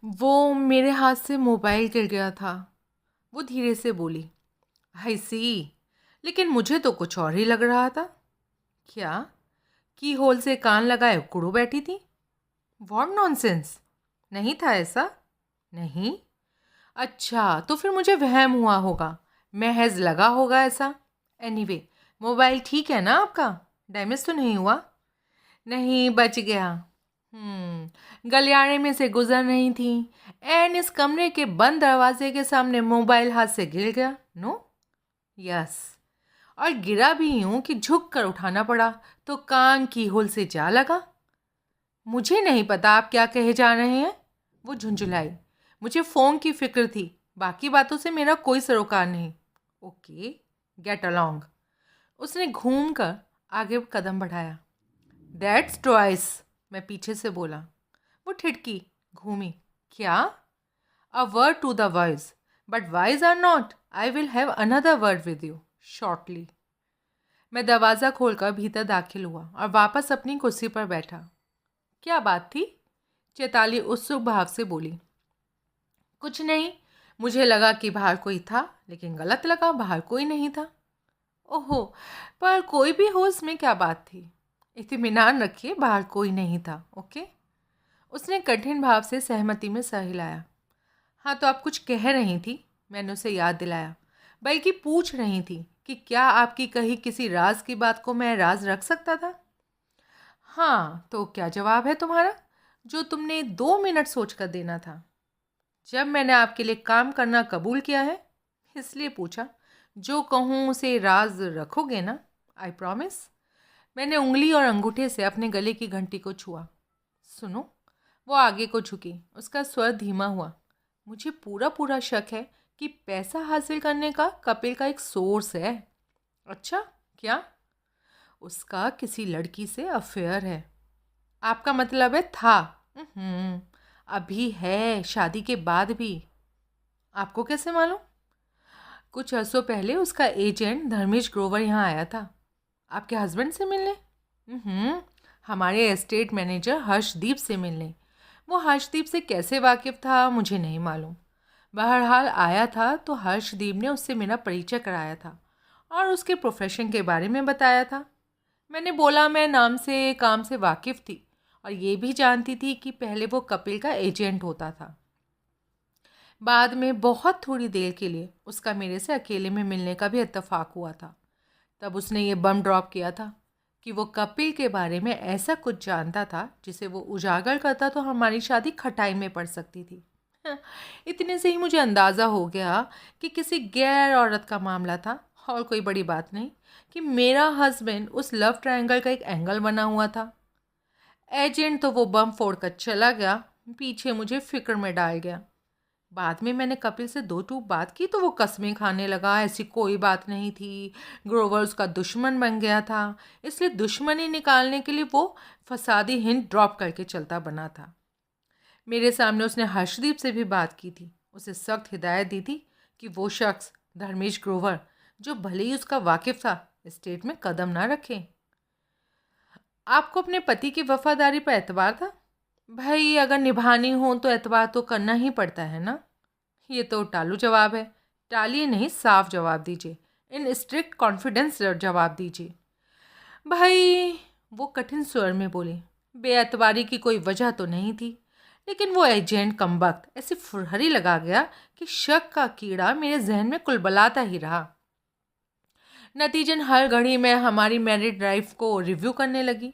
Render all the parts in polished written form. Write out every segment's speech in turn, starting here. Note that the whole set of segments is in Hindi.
वो मेरे हाथ से मोबाइल गिर गया था। वो धीरे से बोली। आई सी। लेकिन मुझे तो कुछ और ही लग रहा था। क्या? की होल से कान लगाए उकड़ू बैठी थी? What nonsense. नहीं था ऐसा। नहीं। अच्छा, तो फिर मुझे वहम हुआ होगा, महज लगा होगा ऐसा। एनीवे, मोबाइल ठीक है ना आपका? डैमेज तो नहीं हुआ? नहीं, बच गया। गलियारे में से गुजर रही थी एंड इस कमरे के बंद दरवाजे के सामने मोबाइल हाथ से गिर गया। नो। यस। और गिरा भी यूं कि झुक कर उठाना पड़ा तो कान की होल से जा लगा। मुझे नहीं पता आप क्या कहे जा रहे हैं। वो झुंझुलाई। मुझे फ़ोन की फिक्र थी, बाकी बातों से मेरा कोई सरोकार नहीं। Okay, get along. उसने घूम कर आगे कदम बढ़ाया। That's twice. मैं पीछे से बोला। वो ठिठकी, घूमी। क्या? A word to the wise, but wise are not. I will have another word with you shortly. मैं दरवाज़ा खोलकर भीतर दाखिल हुआ और वापस अपनी कुर्सी पर बैठा। क्या बात थी? चैताली उत्सुक भाव से बोली। कुछ नहीं। मुझे लगा कि बाहर कोई था, लेकिन गलत लगा, बाहर कोई नहीं था। ओहो, पर कोई भी हो इसमें क्या बात थी? इत्मीनान रखिए, बाहर कोई नहीं था। ओके। उसने कठिन भाव से सहमति में सर हिलाया। हाँ, तो आप कुछ कह रही थी, मैंने उसे याद दिलाया। बल्कि पूछ रही थी कि क्या आपकी कही किसी राज की बात को मैं राज रख सकता था? हाँ, तो क्या जवाब है तुम्हारा, जो तुमने 2 मिनट सोच कर देना था? जब मैंने आपके लिए काम करना कबूल किया है, इसलिए पूछा। जो कहूँ उसे राज रखोगे ना? I promise. मैंने उंगली और अंगूठे से अपने गले की घंटी को छुआ। सुनो। वो आगे को झुकी, उसका स्वर धीमा हुआ। मुझे पूरा पूरा शक है कि पैसा हासिल करने का कपिल का एक सोर्स है। अच्छा, क्या? उसका किसी लड़की से अफेयर है। आपका मतलब है था? हम्म, अभी है, शादी के बाद भी। आपको कैसे मालूम? कुछ अरसों पहले उसका एजेंट धर्मेश ग्रोवर यहाँ आया था। आपके हस्बैंड से मिलने? हमारे एस्टेट मैनेजर हर्षदीप से मिलने। वो हर्षदीप से कैसे वाकिफ़ था मुझे नहीं मालूम। बहरहाल आया था तो हर्षदीप ने उससे मेरा परिचय कराया था और उसके प्रोफेशन के बारे में बताया था। मैंने बोला मैं नाम से काम से वाकिफ़ थी और ये भी जानती थी कि पहले वो कपिल का एजेंट होता था। बाद में बहुत थोड़ी देर के लिए उसका मेरे से अकेले में मिलने का भी इत्तेफाक हुआ था। तब उसने ये बम ड्रॉप किया था कि वो कपिल के बारे में ऐसा कुछ जानता था जिसे वो उजागर करता तो हमारी शादी खटाई में पड़ सकती थी। हाँ, इतने से ही मुझे अंदाज़ा हो गया कि किसी गैर औरत का मामला था और कोई बड़ी बात नहीं कि मेरा हस्बैंड उस लव ट्रायंगल का एक एंगल बना हुआ था। एजेंट तो वो बम फोड़ कर चला गया, पीछे मुझे फिक्र में डाल गया। बाद में मैंने कपिल से दो टूक बात की तो वो कस्में खाने लगा, ऐसी कोई बात नहीं थी, ग्रोवर उसका दुश्मन बन गया था, इसलिए दुश्मनी निकालने के लिए वो फसादी हिंट ड्रॉप करके चलता बना था। मेरे सामने उसने हर्षदीप से भी बात की थी, उसे सख्त हिदायत दी थी कि वो शख्स धर्मेश ग्रोवर, जो भले ही उसका वाकिफ था, स्टेट में कदम ना रखे। आपको अपने पति की वफादारी पर एतबार था? भाई, अगर निभानी हो तो एतबार तो करना ही पड़ता है ना। ये तो टालू जवाब है। टालिए नहीं, साफ जवाब दीजिए, इन स्ट्रिक्ट कॉन्फिडेंस जवाब दीजिए। भाई, वो कठिन स्वर में बोले, बेएतबारी की कोई वजह तो नहीं थी, लेकिन वो एजेंट कमबख्त ऐसी फुरहरी लगा गया कि शक का कीड़ा मेरे जहन में कुलबलाता ही रहा। नतीजन हर घड़ी मैं हमारी मैरिड लाइफ को रिव्यू करने लगी।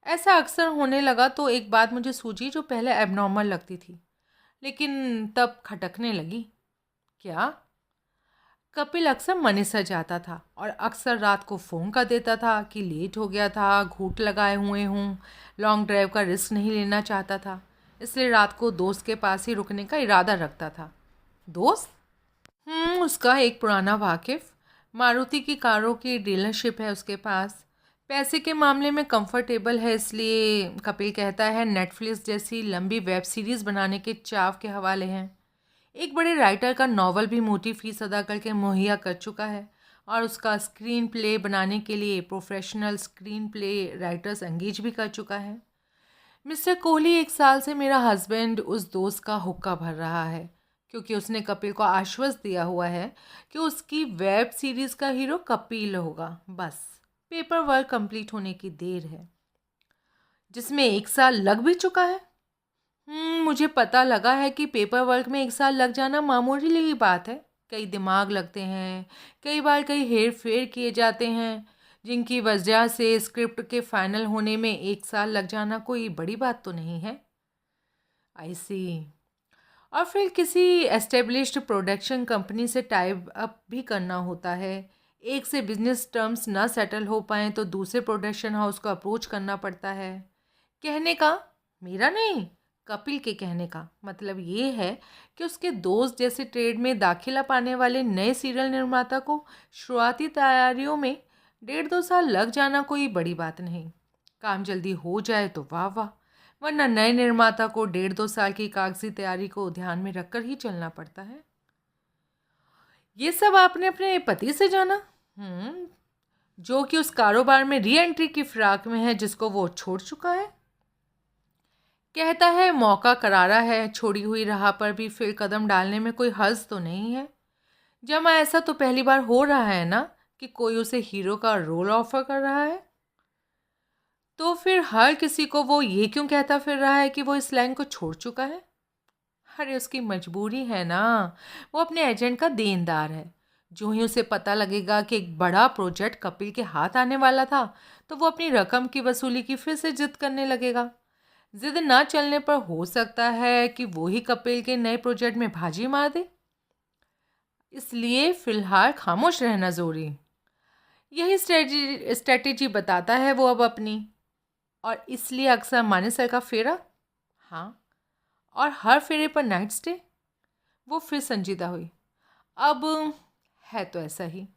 ऐसा अक्सर होने लगा तो एक बात मुझे सूझी जो पहले एबनॉर्मल लगती थी, लेकिन तब खटकने लगी। क्या? कपिल अक्सर मनीषा जाता था और अक्सर रात को फ़ोन कर देता था कि लेट हो गया था, घूंट लगाए हुए हूँ, लॉन्ग ड्राइव का रिस्क नहीं लेना चाहता था, इसलिए रात को दोस्त के पास ही रुकने का इरादा रखता था। दोस्त? उसका एक पुराना वाकिफ़, मारुति की कारों की डीलरशिप है उसके पास। पैसे के मामले में कंफर्टेबल है, इसलिए कपिल कहता है नेटफ्लिक्स जैसी लंबी वेब सीरीज़ बनाने के चाव के हवाले हैं। एक बड़े राइटर का नॉवल भी मोटी फीस अदा करके मुहैया कर चुका है और उसका स्क्रीन प्ले बनाने के लिए professional screen play writers engage भी कर चुका है। मिस्टर कोहली, 1 साल से मेरा हस्बैंड उस दोस्त का हुक्का भर रहा है क्योंकि उसने कपिल को आश्वस्त दिया हुआ है कि उसकी वेब सीरीज का हीरो कपिल होगा। बस पेपर वर्क कंप्लीट होने की देर है, जिसमें 1 साल लग भी चुका है। मुझे पता लगा है कि पेपर वर्क में 1 साल लग जाना मामूली बात है। कई दिमाग लगते हैं, कई बार कई हेर फेर किए जाते हैं, जिनकी वजह से स्क्रिप्ट के फाइनल होने में 1 साल लग जाना कोई बड़ी बात तो नहीं है। आई सी। और फिर किसी एस्टेब्लिश्ड प्रोडक्शन कंपनी से टाइप अप भी करना होता है। एक से बिजनेस टर्म्स ना सेटल हो पाए तो दूसरे प्रोडक्शन हाउस को अप्रोच करना पड़ता है। कहने का, मेरा नहीं, कपिल के कहने का मतलब ये है कि उसके दोस्त जैसे ट्रेड में दाखिला पाने वाले नए सीरियल निर्माता को शुरुआती तैयारियों में 1.5-2 साल लग जाना कोई बड़ी बात नहीं। काम जल्दी हो जाए तो वाह वाह, वरना नए निर्माता को 1.5-2 साल की कागजी तैयारी को ध्यान में रखकर ही चलना पड़ता है। ये सब आपने अपने पति से जाना? जो कि उस कारोबार में री एंट्री की फिराक में है जिसको वो छोड़ चुका है। कहता है मौका करारा है, छोड़ी हुई राह पर भी फिर कदम डालने में कोई हर्ज तो नहीं है। जमा ऐसा तो पहली बार हो रहा है ना कि कोई उसे हीरो का रोल ऑफर कर रहा है। तो फिर हर किसी को वो ये क्यों कहता फिर रहा है कि वो इस लाइन को छोड़ चुका है? अरे उसकी मजबूरी है ना, वो अपने एजेंट का देनदार है। जो ही उसे पता लगेगा कि एक बड़ा प्रोजेक्ट कपिल के हाथ आने वाला था तो वो अपनी रकम की वसूली की फिर से जिद करने लगेगा। जिद ना चलने पर हो सकता है कि वो ही कपिल के नए प्रोजेक्ट में भाजी मार दे। इसलिए फिलहाल खामोश रहना जरूरी। यही स्ट्रेटेजी बताता है वो अब अपनी। और इसलिए अक्सर मानेसर का फेरा, हाँ, और हर फेरे पर नाइट स्टे। वो फिर संजीदा हुई। अब है तो ऐसा ही।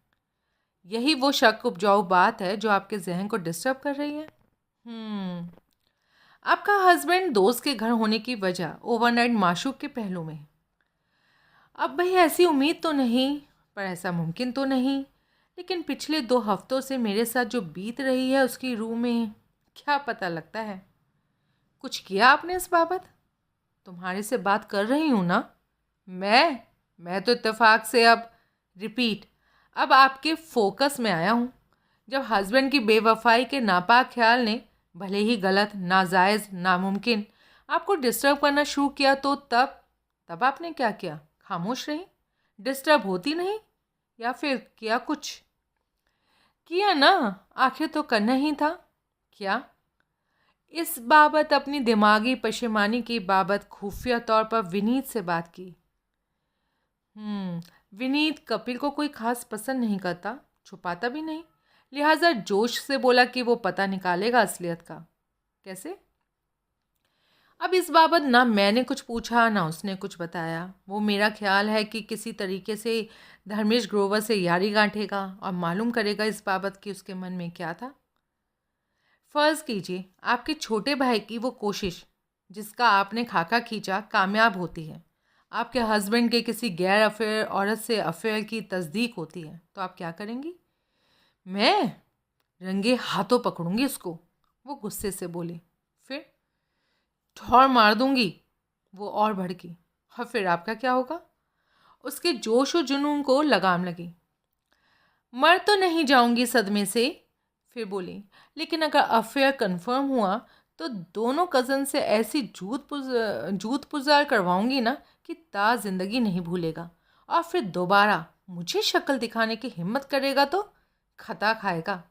यही वो शक उपजाऊ बात है जो आपके जहन को डिस्टर्ब कर रही है। आपका हस्बैंड दोस्त के घर होने की वजह ओवरनाइट माशूक के पहलू में। अब भाई ऐसी उम्मीद तो नहीं, पर ऐसा मुमकिन तो नहीं। लेकिन पिछले 2 हफ्तों से मेरे साथ जो बीत रही है उसकी रूह में क्या पता लगता है। कुछ किया आपने इस बाबत? तुम्हारे से बात कर रही हूँ ना मैं तो इत्तेफाक से अब आपके फोकस में आया हूँ। जब हस्बैंड की बेवफाई के नापाक ख्याल ने भले ही गलत, नाजायज़, नामुमकिन आपको डिस्टर्ब करना शुरू किया तो तब आपने क्या किया? खामोश रही? डिस्टर्ब होती नहीं? या फिर किया कुछ? किया ना, आखिर तो करना ही था। क्या? इस बाबत, अपनी दिमागी पशेमानी की बाबत खुफिया तौर पर विनीत से बात की। विनीत कपिल को कोई खास पसंद नहीं करता, छुपाता भी नहीं, लिहाजा जोश से बोला कि वो पता निकालेगा असलियत का। कैसे? अब इस बाबत ना मैंने कुछ पूछा ना उसने कुछ बताया। वो मेरा ख्याल है कि किसी तरीके से धर्मेश ग्रोवर से यारी गांठेगा और मालूम करेगा इस बाबत कि उसके मन में क्या था। फ़र्ज़ कीजिए आपके छोटे भाई की वो कोशिश जिसका आपने खाका खींचा कामयाब होती है। आपके हस्बैंड के किसी गैर अफेयर औरत से अफेयर की तस्दीक होती है तो आप क्या करेंगी? मैं रंगे हाथों पकड़ूंगी उसको, वो गुस्से से बोली। फिर ठौर मार दूंगी। वो और भड़की। और फिर आपका क्या होगा? उसके जोश और जुनून को लगाम लगी। मर तो नहीं जाऊंगी सदमे से, फिर बोली, लेकिन अगर अफेयर कंफर्म हुआ तो दोनों कज़न से ऐसी जूत पुजार करवाऊंगी ना कि ता जिंदगी नहीं भूलेगा। और फिर दोबारा मुझे शक्ल दिखाने की हिम्मत करेगा तो खता खाएगा।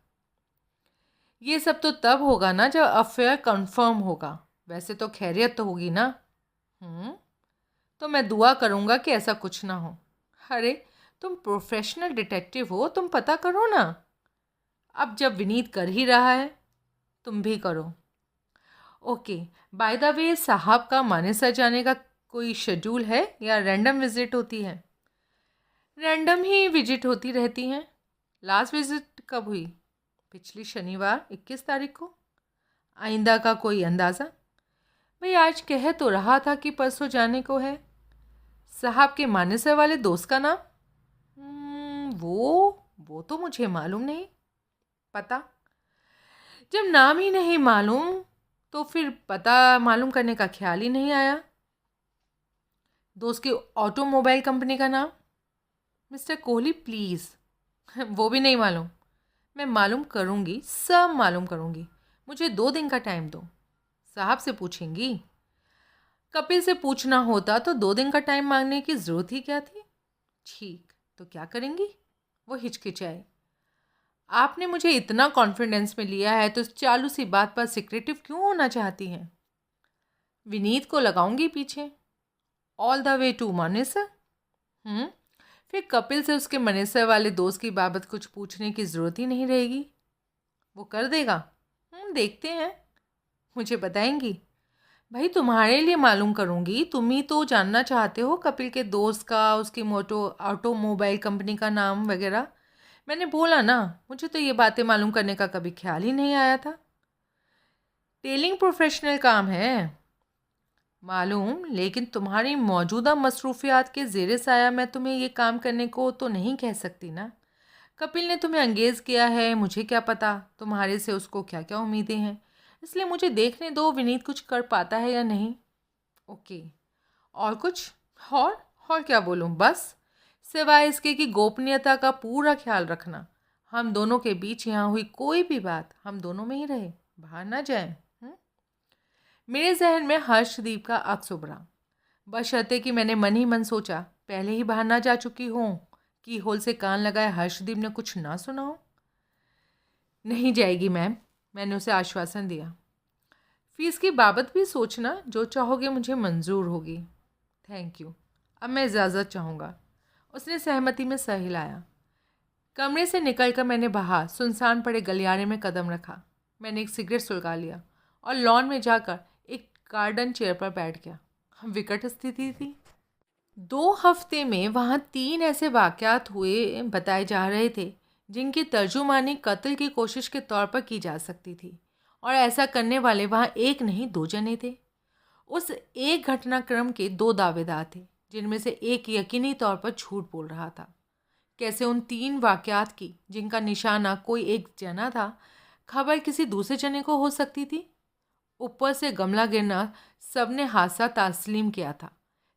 ये सब तो तब होगा ना जब अफेयर कंफर्म होगा। वैसे तो खैरियत तो होगी ना। तो मैं दुआ करूँगा कि ऐसा कुछ ना हो। अरे तुम प्रोफेशनल डिटेक्टिव हो, तुम पता करो ना। अब जब विनीत कर ही रहा है तुम भी करो। ओके, बाय द वे, साहब का मानेसर जाने का कोई शेड्यूल है या रैंडम विजिट होती है? रैंडम ही विजिट होती रहती हैं। लास्ट विजिट कब हुई? पिछली शनिवार 21 तारीख को। आइंदा का कोई अंदाज़ा? भाई आज कह तो रहा था कि परसों जाने को है। साहब के मानेसर वाले दोस्त का नाम? वो तो मुझे मालूम नहीं। पता? जब नाम ही नहीं मालूम तो फिर पता मालूम करने का ख्याल ही नहीं आया। दोस्त की ऑटोमोबाइल कंपनी का नाम? मिस्टर कोहली प्लीज़, वो भी नहीं मालूम। मैं मालूम करूँगी, सब मालूम करूँगी। मुझे 2 दिन का टाइम दो। साहब से पूछेंगी? कपिल से पूछना होता तो 2 दिन का टाइम मांगने की ज़रूरत ही क्या थी। ठीक, तो क्या करेंगी? वो हिचकिचाए। आपने मुझे इतना कॉन्फिडेंस में लिया है तो चालू सी बात पर सिक्रेटिव क्यों होना चाहती हैं? विनीत को लगाऊंगी पीछे, all the way to Manesar. फिर कपिल से उसके मनेसर वाले दोस्त की बाबत कुछ पूछने की ज़रूरत ही नहीं रहेगी। वो कर देगा। देखते हैं। मुझे बताएंगी? भाई तुम्हारे लिए मालूम करूँगी, तुम ही तो जानना चाहते हो कपिल के दोस्त का, उसकी ऑटोमोबाइल कंपनी का नाम वगैरह। मैंने बोला ना, मुझे तो ये बातें मालूम करने का कभी ख्याल ही नहीं आया था। टेलिंग प्रोफेशनल काम है मालूम, लेकिन तुम्हारी मौजूदा मसरूफियात के ज़ेरे साया मैं तुम्हें ये काम करने को तो नहीं कह सकती ना। कपिल ने तुम्हें अंगेज़ किया है, मुझे क्या पता तुम्हारे से उसको क्या क्या उम्मीदें हैं। इसलिए मुझे देखने दो विनीत कुछ कर पाता है या नहीं। ओके। और कुछ? और क्या बोलूँ? बस सिवाय इसके कि गोपनीयता का पूरा ख्याल रखना। हम दोनों के बीच यहाँ हुई कोई भी बात हम दोनों में ही रहे, बाहर ना जाए। मेरे जहन में हर्षदीप का अक्स उभरा, बशर्ते कि मैंने मन ही मन सोचा पहले ही बाहर ना जा चुकी हूँ कि होल से कान लगाए हर्षदीप ने कुछ ना सुना हो। नहीं जाएगी मैम, मैंने उसे आश्वासन दिया। फीस की बाबत भी सोचना, जो चाहोगे मुझे मंजूर होगी। थैंक यू, अब मैं इजाज़त चाहूँगा। उसने सहमति में सर हिलाया। कमरे से निकलकर मैंने बाहर सुनसान पड़े गलियारे में कदम रखा। मैंने एक सिगरेट सुलगा लिया और लॉन में जाकर एक गार्डन चेयर पर बैठ गया। विकट स्थिति थी। 2 हफ्ते में वहाँ 3 ऐसे वाक़यात हुए बताए जा रहे थे जिनकी तर्जुमानी कत्ल की कोशिश के तौर पर की जा सकती थी, और ऐसा करने वाले वहाँ एक नहीं 2 जने थे। उस एक घटनाक्रम के 2 दावेदार थे, जिनमें से एक यकीनी तौर पर झूठ बोल रहा था। कैसे उन 3 वाक़यात की, जिनका निशाना कोई एक जना था, खबर किसी दूसरे जने को हो सकती थी? ऊपर से गमला गिरना सबने हादसा तस्लीम किया था।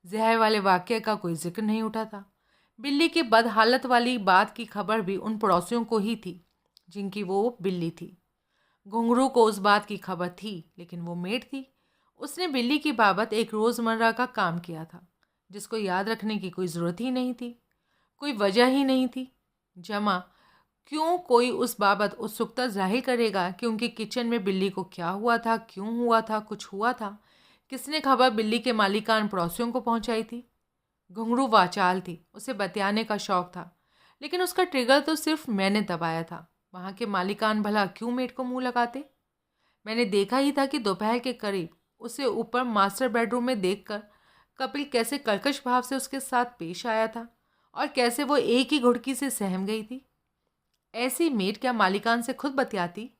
जहर वाले वाक़ये का कोई जिक्र नहीं उठा था। बिल्ली की बदहालत वाली बात की खबर भी उन पड़ोसियों को ही थी जिनकी वो बिल्ली थी। घुंघरू को उस बात की खबर थी, लेकिन वो मेड थी। उसने बिल्ली की बाबत एक रोज़मर्रा का काम किया था जिसको याद रखने की कोई ज़रूरत ही नहीं थी, कोई वजह ही नहीं थी। जमा क्यों कोई उस बाबत उत्सुकता जाहिर करेगा कि उनके किचन में बिल्ली को क्या हुआ था, क्यों हुआ था, कुछ हुआ था? किसने खबर बिल्ली के मालिकान पड़ोसियों को पहुंचाई थी? घुंघरू वाचाल थी, उसे बतियाने का शौक था, लेकिन उसका ट्रिगर तो सिर्फ मैंने दबाया था। वहाँ के मालिकान भला क्यों मेड को मुंह लगाते? मैंने देखा ही था कि दोपहर के करीब उसे ऊपर मास्टर बेडरूम में देखकर कपिल कैसे कर्कश भाव से उसके साथ पेश आया था, और कैसे वो एक ही घुड़की से सहम गई थी। ऐसी मेड क्या मालिकान से खुद बतियाती?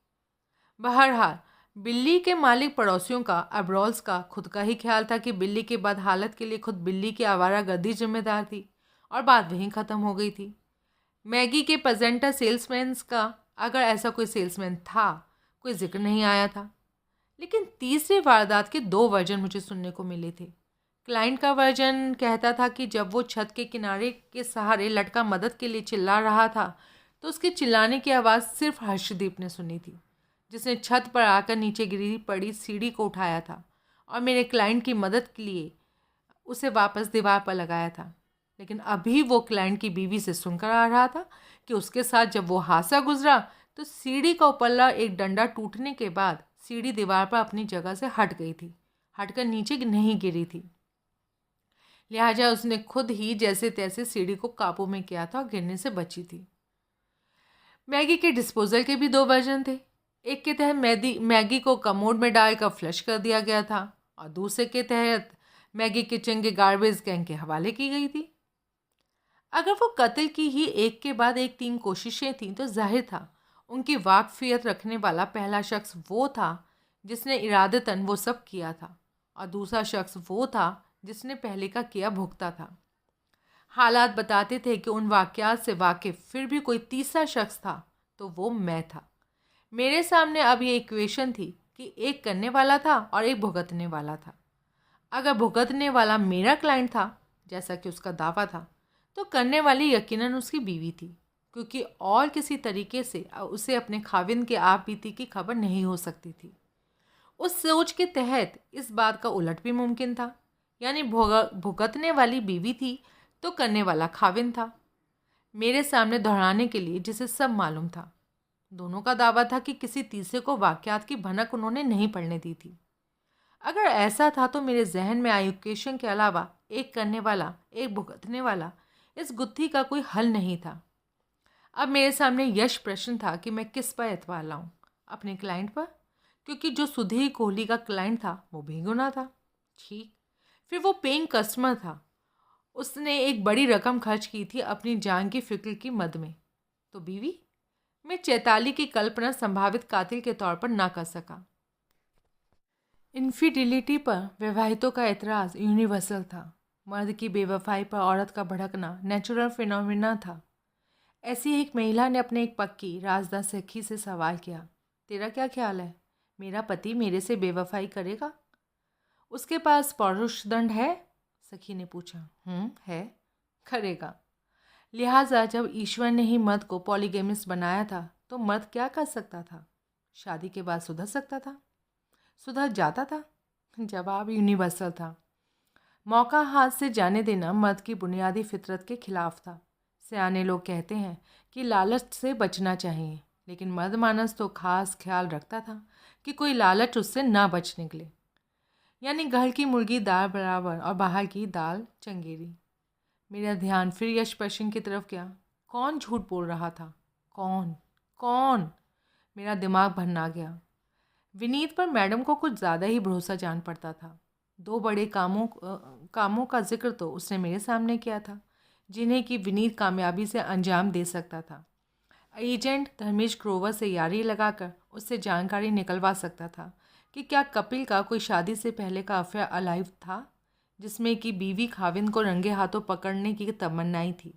बहरहाल बिल्ली के मालिक पड़ोसियों का, अब्रोल्स का, खुद का ही ख्याल था कि बिल्ली के बाद हालत के लिए खुद बिल्ली की आवारागर्दी जिम्मेदार थी, और बात वहीं ख़त्म हो गई थी। मैगी के प्रेजेंटर सेल्समैन का, अगर ऐसा कोई सेल्समैन था, कोई जिक्र नहीं आया था। लेकिन तीसरी वारदात के 2 वर्जन मुझे सुनने को मिले थे। क्लाइंट का वर्जन कहता था कि जब वो छत के किनारे के सहारे लटका मदद के लिए चिल्ला रहा था, तो उसके चिल्लाने की आवाज़ सिर्फ हर्षदीप ने सुनी थी, जिसने छत पर आकर नीचे गिरी पड़ी सीढ़ी को उठाया था और मेरे क्लाइंट की मदद के लिए उसे वापस दीवार पर लगाया था। लेकिन अभी वो क्लाइंट की बीवी से सुनकर आ रहा था कि उसके साथ जब वो हादसा गुजरा तो सीढ़ी का उपल्ला एक डंडा टूटने के बाद सीढ़ी दीवार पर अपनी जगह से हट गई थी, हटकर नीचे नहीं गिरी थी। लिहाजा उसने खुद ही जैसे तैसे सीढ़ी को काबू में किया था और गिरने से बची थी। मैगी के डिस्पोजल के भी 2 वर्जन थे। एक के तहत मैगी को कमोड में डालकर फ्लश कर दिया गया था, और दूसरे के तहत मैगी किचन के गार्बेज कैन के हवाले की गई थी। अगर वो कत्ल की ही एक के बाद एक 3 कोशिशें थीं तो जाहिर था उनकी वाकफियत रखने वाला पहला शख्स वो था जिसने इरादतन वो सब किया था, और दूसरा शख्स वो था जिसने पहले का किया भुगता था। हालात बताते थे कि उन वाक़यात से वाकिफ़ फिर भी कोई तीसरा शख्स था, तो वो मैं था। मेरे सामने अब ये इक्वेशन थी कि एक करने वाला था और एक भुगतने वाला था। अगर भुगतने वाला मेरा क्लाइंट था, जैसा कि उसका दावा था, तो करने वाली यकीनन उसकी बीवी थी, क्योंकि और किसी तरीके से उसे अपने खाविंद के आप बीती की खबर नहीं हो सकती थी। उस सोच के तहत इस बात का उलट भी मुमकिन था, यानी भुगतने वाली बीवी थी तो करने वाला खाविंद था, मेरे सामने दोहराने के लिए, जिसे सब मालूम था। दोनों का दावा था कि किसी तीसरे को वाकयात की भनक उन्होंने नहीं पड़ने दी थी। अगर ऐसा था तो मेरे जहन में आयुकेशन के अलावा एक करने वाला, एक भुगतने वाला, इस गुत्थी का कोई हल नहीं था। अब मेरे सामने यश प्रश्न था कि मैं किस पर एतबार लाऊं, अपने क्लाइंट पर, क्योंकि जो सुधीर कोहली का क्लाइंट था वो बेगुनाह था, ठीक। फिर वो पेइंग कस्टमर था, उसने एक बड़ी रकम खर्च की थी अपनी जान की फिक्र की मद में। तो बीवी, मैं चैताली की कल्पना संभावित कातिल के तौर पर ना कर सका। इन्फिडिलिटी पर वैवाहितों का एतराज़ यूनिवर्सल था। मर्द की बेवफाई पर औरत का भड़कना नेचुरल फिनोमिना था। ऐसी एक महिला ने अपने एक पक्की राजदा सखी से सवाल किया, तेरा क्या ख्याल है, मेरा पति मेरे से बेवफाई करेगा? उसके पास पौरुष दंड है? सखी ने पूछा। है। करेगा। लिहाजा जब ईश्वर ने ही मर्द को पॉलीगेमिस्ट बनाया था तो मर्द क्या कर सकता था? शादी के बाद सुधर सकता था, सुधर जाता था। जवाब यूनिवर्सल था। मौका हाथ से जाने देना मर्द की बुनियादी फितरत के खिलाफ था। सियाने लोग कहते हैं कि लालच से बचना चाहिए, लेकिन मर्द मानस तो खास ख्याल रखता था कि कोई लालच उससे ना बच निकले, यानी घर की मुर्गी दाल बराबर और बाहर की दाल चंगेरी। मेरा ध्यान फिर यश प्रश्न की तरफ गया। कौन झूठ बोल रहा था? कौन कौन? मेरा दिमाग भरना गया। विनीत पर मैडम को कुछ ज़्यादा ही भरोसा जान पड़ता था। दो बड़े कामों का जिक्र तो उसने मेरे सामने किया था, जिन्हें कि विनीत कामयाबी से अंजाम दे सकता था। एजेंट धर्मेश ग्रोवर से यारी लगाकर उससे जानकारी निकलवा सकता था कि क्या कपिल का कोई शादी से पहले का अफेयर अलाइव था, जिसमें कि बीवी खाविंद को रंगे हाथों पकड़ने की तमन्नाई थी,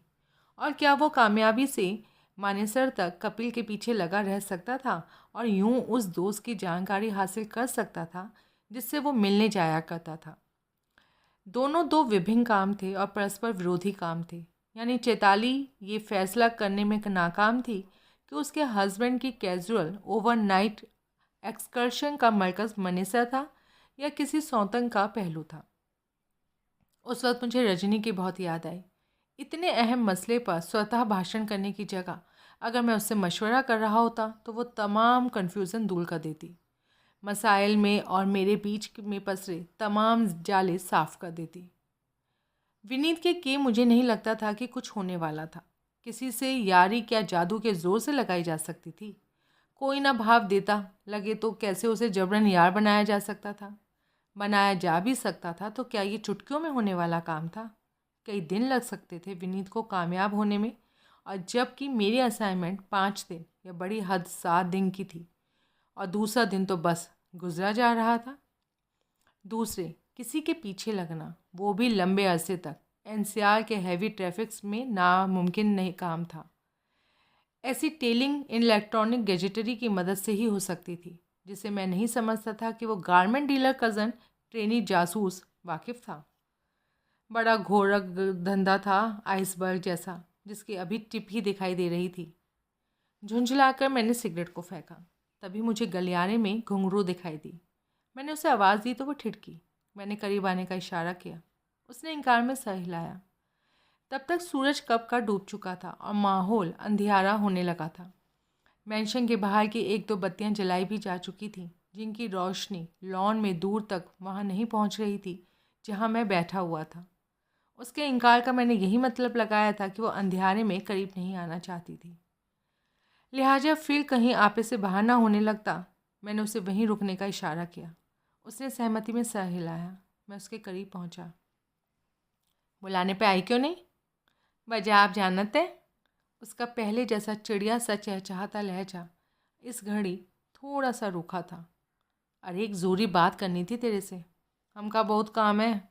और क्या वो कामयाबी से मानेसर तक कपिल के पीछे लगा रह सकता था और यूं उस दोस्त की जानकारी हासिल कर सकता था जिससे वो मिलने जाया करता था। दोनों दो विभिन्न काम थे और परस्पर विरोधी काम थे, यानी चैताली ये फैसला करने में नाकाम थी कि उसके हस्बैंड की कैजुअल ओवरनाइट एक्सकर्शन का मरकज़ मनेसर था या किसी सौतन का पहलू था। उस वक्त मुझे रजनी की बहुत याद आई। इतने अहम मसले पर स्वतः भाषण करने की जगह अगर मैं उससे मशवरा कर रहा होता तो वो तमाम कन्फ्यूज़न दूर कर देती, मसाइल में और मेरे बीच में पसरे तमाम जाले साफ कर देती। विनीत के मुझे नहीं लगता था कि कुछ होने वाला था। किसी से यारी क्या जादू के ज़ोर से लगाई जा सकती थी? कोई ना भाव देता लगे तो कैसे उसे जबरन यार बनाया जा सकता था? बनाया जा भी सकता था तो क्या ये चुटकियों में होने वाला काम था? कई दिन लग सकते थे विनीत को कामयाब होने में, और जबकि मेरी असाइनमेंट 5 दिन या बड़ी हद 7 दिन की थी और दूसरा दिन तो बस गुजरा जा रहा था। दूसरे किसी के पीछे लगना, वो भी लंबे अरसे तक, एनसीआर के हैवी ट्रैफिक्स में नामुमकिन नहीं काम था। ऐसी टेलिंग इलेक्ट्रॉनिक गैजेटरी की मदद से ही हो सकती थी, जिसे मैं नहीं समझता था कि वो गारमेंट डीलर कज़न ट्रेनी जासूस वाकिफ़ था। बड़ा घोरक धंधा था, आइसबर्ग जैसा, जिसकी अभी टिप ही दिखाई दे रही थी। झुंझलाकर मैंने सिगरेट को फेंका। तभी मुझे गलियारे में घुंघरू दिखाई दी। मैंने उसे आवाज़ दी तो वो ठिठकी। मैंने करीब आने का इशारा किया। उसने इनकार में सर हिलाया। तब तक सूरज कब का डूब चुका था और माहौल अंधियारा होने लगा था। मैंशन के बाहर की 1-2 बत्तियां जलाई भी जा चुकी थीं, जिनकी रोशनी लॉन में दूर तक वहां नहीं पहुंच रही थी जहां मैं बैठा हुआ था। उसके इनकार का मैंने यही मतलब लगाया था कि वो अंधियारे में करीब नहीं आना चाहती थी। लिहाजा फिर कहीं आपे से बाहर ना होने लगता, मैंने उसे वहीं रुकने का इशारा किया। उसने सहमति में सर हिलाया। मैं उसके करीब पहुंचा। बुलाने पे आई क्यों नहीं? वजह आप जानते हैं? उसका पहले जैसा चिड़िया सा चहचहाता लहजा इस घड़ी थोड़ा सा रूखा था। अरे एक ज़रूरी बात करनी थी तेरे से। हमका बहुत काम है।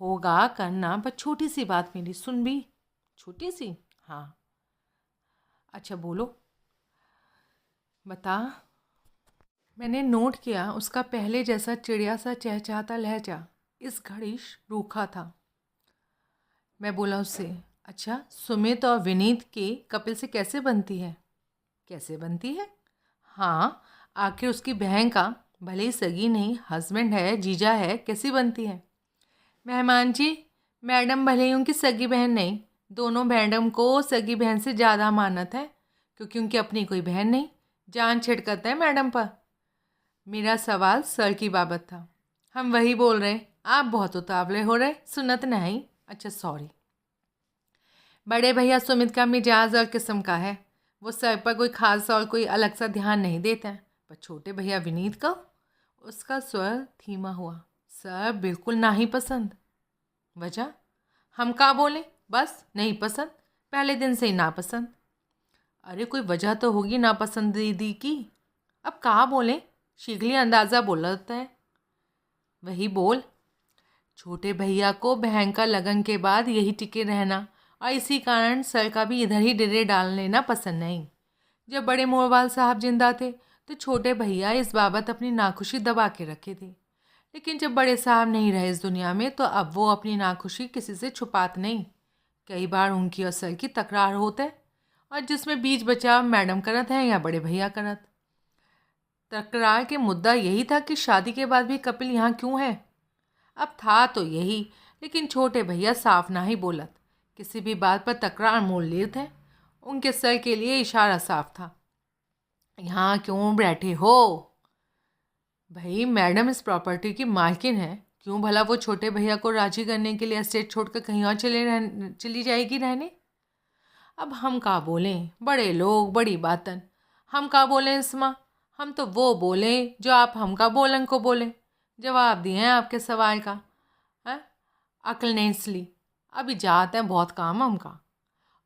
होगा करना, पर छोटी सी बात मेरी सुन भी। छोटी सी? हाँ। अच्छा बोलो। बता। मैंने नोट किया उसका पहले जैसा चिड़िया सा चहचहाता लहजा इस घड़ी रूखा था। मैं बोला उससे, अच्छा सुमित और विनीत की कपिल से कैसे बनती है? कैसे बनती है? हाँ, आखिर उसकी बहन का, भले ही सगी नहीं, हस्बैंड है, जीजा है, कैसी बनती है? मेहमान जी, मैडम भले ही उनकी सगी बहन नहीं, दोनों मैडम को सगी बहन से ज़्यादा मानत है, क्योंकि उनकी अपनी कोई बहन नहीं। जान छिड़कता है मैडम पर। मेरा सवाल सर की बाबत था। हम वही बोल रहे, आप बहुत उतावले हो रहे, सुनत नहीं। अच्छा सॉरी। बड़े भैया सुमित का मिजाज और किस्म का है, वो सर पर कोई खास और कोई अलग सा ध्यान नहीं देता है। पर छोटे भैया विनीत का, उसका स्वर धीमा हुआ। सर बिल्कुल नहीं पसंद। वजह? हम का बोलें, बस नहीं पसंद, पहले दिन से ही नापसंद। अरे कोई वजह तो होगी नापसंदीदी की। अब का बोलें, शीघ्र अंदाज़ा बोलता है। वही बोल। छोटे भैया को बहन का लगन के बाद यही टिके रहना और इसी कारण सर का भी इधर ही डेरे डाल लेना पसंद नहीं। जब बड़े मोरवाल साहब जिंदा थे तो छोटे भैया इस बाबत अपनी नाखुशी दबा के रखे थे, लेकिन जब बड़े साहब नहीं रहे इस दुनिया में तो अब वो अपनी नाखुशी किसी से छुपाते नहीं। कई बार उनकी और सर की तकरार होते और जिसमें बीच बचाव मैडम करत हैं या बड़े भैया करत। तकरार के मुद्दा यही था कि शादी के बाद भी कपिल यहाँ क्यों है। अब था तो यही, लेकिन छोटे भैया साफ ना ही बोलत, किसी भी बात पर तकरार मोल लेते थे। उनके सर के लिए इशारा साफ था, यहाँ क्यों बैठे हो? भाई मैडम इस प्रॉपर्टी की मालकिन है, क्यों भला वो छोटे भैया को राजी करने के लिए एस्टेट छोड़कर कहीं और चली जाएगी रहने? अब हम का बोलें, बड़े लोग बड़ी बातन, हम का बोलें इसमा? हम तो वो बोलें जो आप हमका बोलन को बोलें। जवाब दिए हैं आपके सवाल का। हैं? अक्ल ने इसलिए अभी जाते हैं, बहुत काम हमका।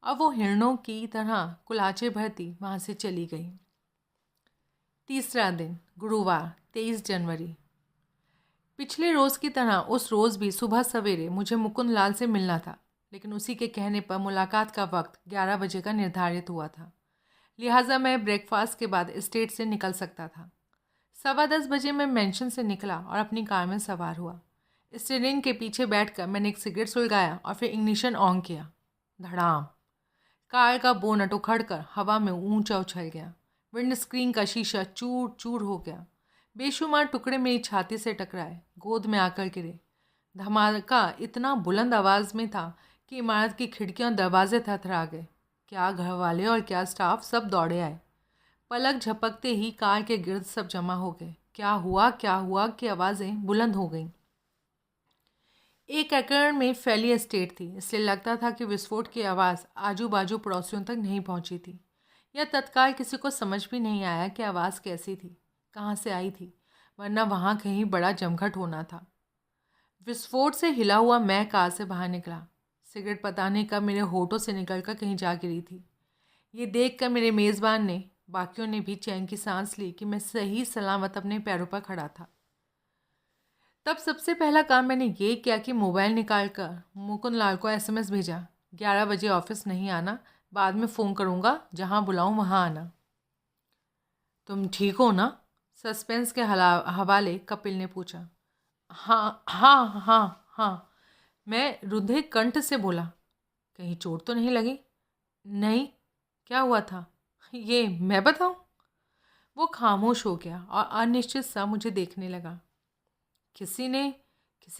अब वो हिरणों की तरह कुलाचे भरती वहाँ से चली गई। तीसरा दिन, गुरुवार, 23 जनवरी। पिछले रोज़ की तरह उस रोज़ भी सुबह सवेरे मुझे मुकुंद लाल से मिलना था, लेकिन उसी के कहने पर मुलाकात का वक्त 11 बजे का निर्धारित हुआ था, लिहाजा मैं ब्रेकफास्ट के बाद स्टेट से निकल सकता था। 10:15 बजे मैं मेंशन से निकला और अपनी कार में सवार हुआ। स्टीयरिंग के पीछे बैठकर मैंने एक सिगरेट सुलगाया और फिर इग्निशन ऑन किया। धड़ाम! कार का बोनट उखड़कर हवा में ऊंचा उछल गया। विंड स्क्रीन का शीशा चूर चूर हो गया। बेशुमार टुकड़े मेरी छाती से टकराए, गोद में आकर गिरे। धमाका इतना बुलंद आवाज़ में था कि इमारत की खिड़कियां और दरवाजे थरथरा गए। क्या घर वाले और क्या स्टाफ सब दौड़े आए। पलक झपकते ही कार के गिर्द सब जमा हो गए। क्या हुआ की आवाज़ें बुलंद हो गईं। 1 एकड़ में फैली एस्टेट थी, इसलिए लगता था कि विस्फोट की आवाज़ आजू बाजू पड़ोसियों तक नहीं पहुंची थी। यह तत्काल किसी को समझ भी नहीं आया कि आवाज़ कैसी थी, कहाँ से आई थी, वरना वहाँ कहीं बड़ा जमघट होना था। विस्फोट से हिला हुआ मैं कार से बाहर निकला। सिगरेट पता नहीं कब मेरे होठों से निकलकर कहीं जा गिरी थी। ये देखकर मेरे मेज़बान ने, बाकियों ने भी चैन की सांस ली कि मैं सही सलामत अपने पैरों पर खड़ा था। तब सबसे पहला काम मैंने ये किया कि मोबाइल निकाल कर मुकुंद लाल को एसएमएस भेजा, 11 बजे ऑफिस नहीं आना, बाद में फ़ोन करूँगा, जहाँ बुलाऊँ वहाँ आना। तुम ठीक हो ना? सस्पेंस के हवाले कपिल ने पूछा। हाँ हाँ हाँ हाँ, मैं रुंधे कंठ से बोला। कहीं चोट तो नहीं लगी? नहीं। क्या हुआ था? ये मैं बताऊँ? वो खामोश हो गया और अनिश्चित सा मुझे देखने लगा। किसी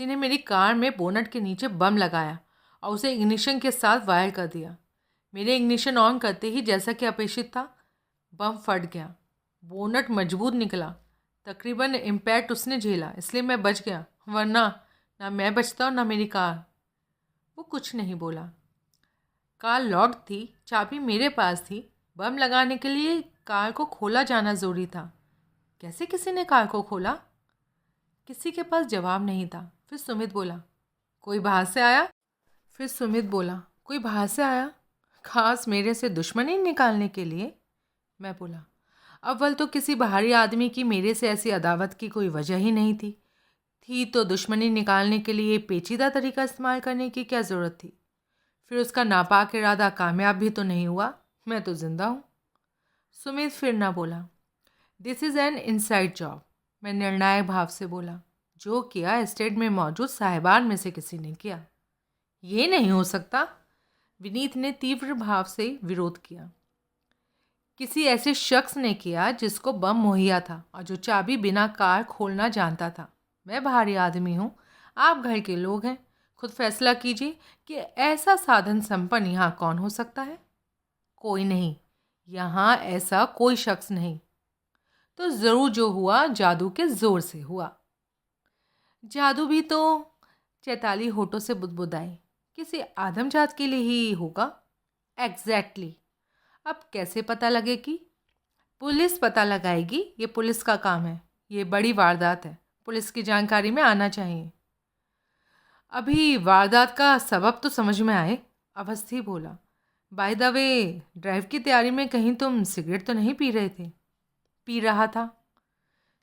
ने मेरी कार में बोनट के नीचे बम लगाया और उसे इग्निशन के साथ वायर कर दिया। मेरे इग्निशन ऑन करते ही, जैसा कि अपेक्षित था, बम फट गया। बोनट मजबूत निकला। तकरीबन इम्पैक्ट उसने झेला, इसलिए मैं बच गया, वरना ना मैं बचता और ना मेरी कार। वो कुछ नहीं बोला। कार लॉक थी, चाबी मेरे पास थी। बम लगाने के लिए कार को खोला जाना ज़रूरी था। कैसे किसी ने कार को खोला? किसी के पास जवाब नहीं था। फिर सुमित बोला, कोई बाहर से आया? कोई बाहर से आया? खास मेरे से दुश्मनी निकालने के लिए? मैं बोला, अव्वल तो किसी बाहरी आदमी की मेरे से ऐसी अदावत की कोई वजह ही नहीं थी तो दुश्मनी निकालने के लिए पेचीदा तरीका इस्तेमाल करने की क्या ज़रूरत थी? फिर उसका नापाक इरादा कामयाब भी तो नहीं हुआ, मैं तो जिंदा हूँ। सुमित फिर ना बोला। This is an inside job, मैं निर्णायक भाव से बोला। जो किया एस्टेट में मौजूद साहिबान में से किसी ने किया। ये नहीं हो सकता, विनीत ने तीव्र भाव से विरोध किया। किसी ऐसे शख्स ने किया जिसको बम मुहैया था और जो चाबी बिना कार खोलना जानता था। मैं बाहरी आदमी हूँ, आप घर के लोग हैं, खुद फैसला कीजिए कि ऐसा साधन संपन्न यहाँ कौन हो सकता है। कोई नहीं, यहाँ ऐसा कोई शख्स नहीं। तो ज़रूर जो हुआ जादू के ज़ोर से हुआ। जादू भी तो, चैताली होठों से बुदबुदाई, किसी आदमजात के लिए ही होगा। एग्जैक्टली। अब कैसे पता लगे कि? पुलिस पता लगाएगी, ये पुलिस का काम है। ये बड़ी वारदात है, पुलिस की जानकारी में आना चाहिए। अभी वारदात का सबब तो समझ में आए, अवस्थी बोला। बाय द वे, ड्राइव की तैयारी में कहीं तुम सिगरेट तो नहीं पी रहे थे? पी रहा था।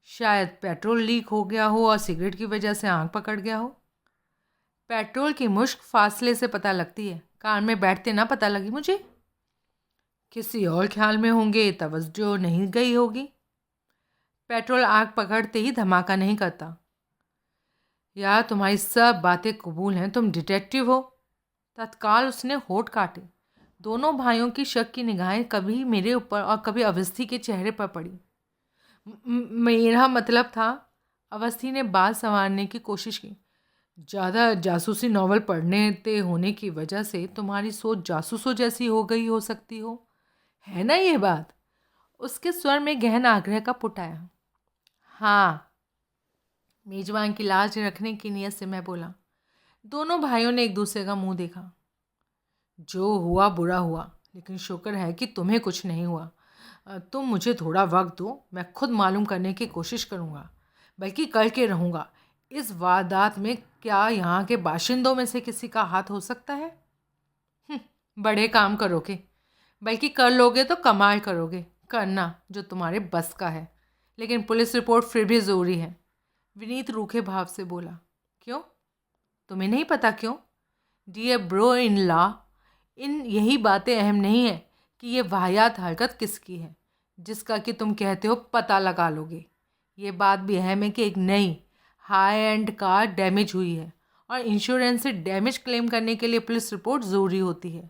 शायद पेट्रोल लीक हो गया हो और सिगरेट की वजह से आंख पकड़ गया हो। पेट्रोल की मुश्क फासले से पता लगती है, कार में बैठते ना पता लगी मुझे। किसी और ख्याल में होंगे, तवज्जो नहीं गई होगी। पेट्रोल आग पकड़ते ही धमाका नहीं करता। यार तुम्हारी सब बातें कबूल हैं, तुम डिटेक्टिव हो। तत्काल उसने होठ काटे। दोनों भाइयों की शक की निगाहें कभी मेरे ऊपर और कभी अवस्थी के चेहरे पर पड़ी। मेरा मतलब था, अवस्थी ने बात संवारने की कोशिश की, ज़्यादा जासूसी नॉवल पढ़ने होने की वजह से तुम्हारी सोच जासूसों जैसी हो गई हो सकती हो, है ना ये बात? उसके स्वर में गहन आग्रह का पुट आया। हाँ, मेजबान की लाज रखने की नीयत से मैं बोला। दोनों भाइयों ने एक दूसरे का मुंह देखा। जो हुआ बुरा हुआ, लेकिन शुक्र है कि तुम्हें कुछ नहीं हुआ। तुम मुझे थोड़ा वक्त दो, मैं खुद मालूम करने की कोशिश करूँगा, बल्कि करके रहूँगा। इस वारदात में क्या यहाँ के बाशिंदों में से किसी का हाथ हो सकता है? बड़े काम करोगे, बल्कि कर लोगे तो कमाल करोगे। करना जो तुम्हारे बस का है, लेकिन पुलिस रिपोर्ट फिर भी ज़रूरी है, विनीत रूखे भाव से बोला। क्यों? तुम्हें नहीं पता क्यों? डियर ब्रो इन लॉ, इन यही बातें अहम नहीं है कि ये वाहियात हरकत किसकी है, जिसका कि तुम कहते हो पता लगा लोगे। ये बात भी अहम है कि एक नई हाई एंड कार डैमेज हुई है और इंश्योरेंस से डैमेज क्लेम करने के लिए पुलिस रिपोर्ट ज़रूरी होती है।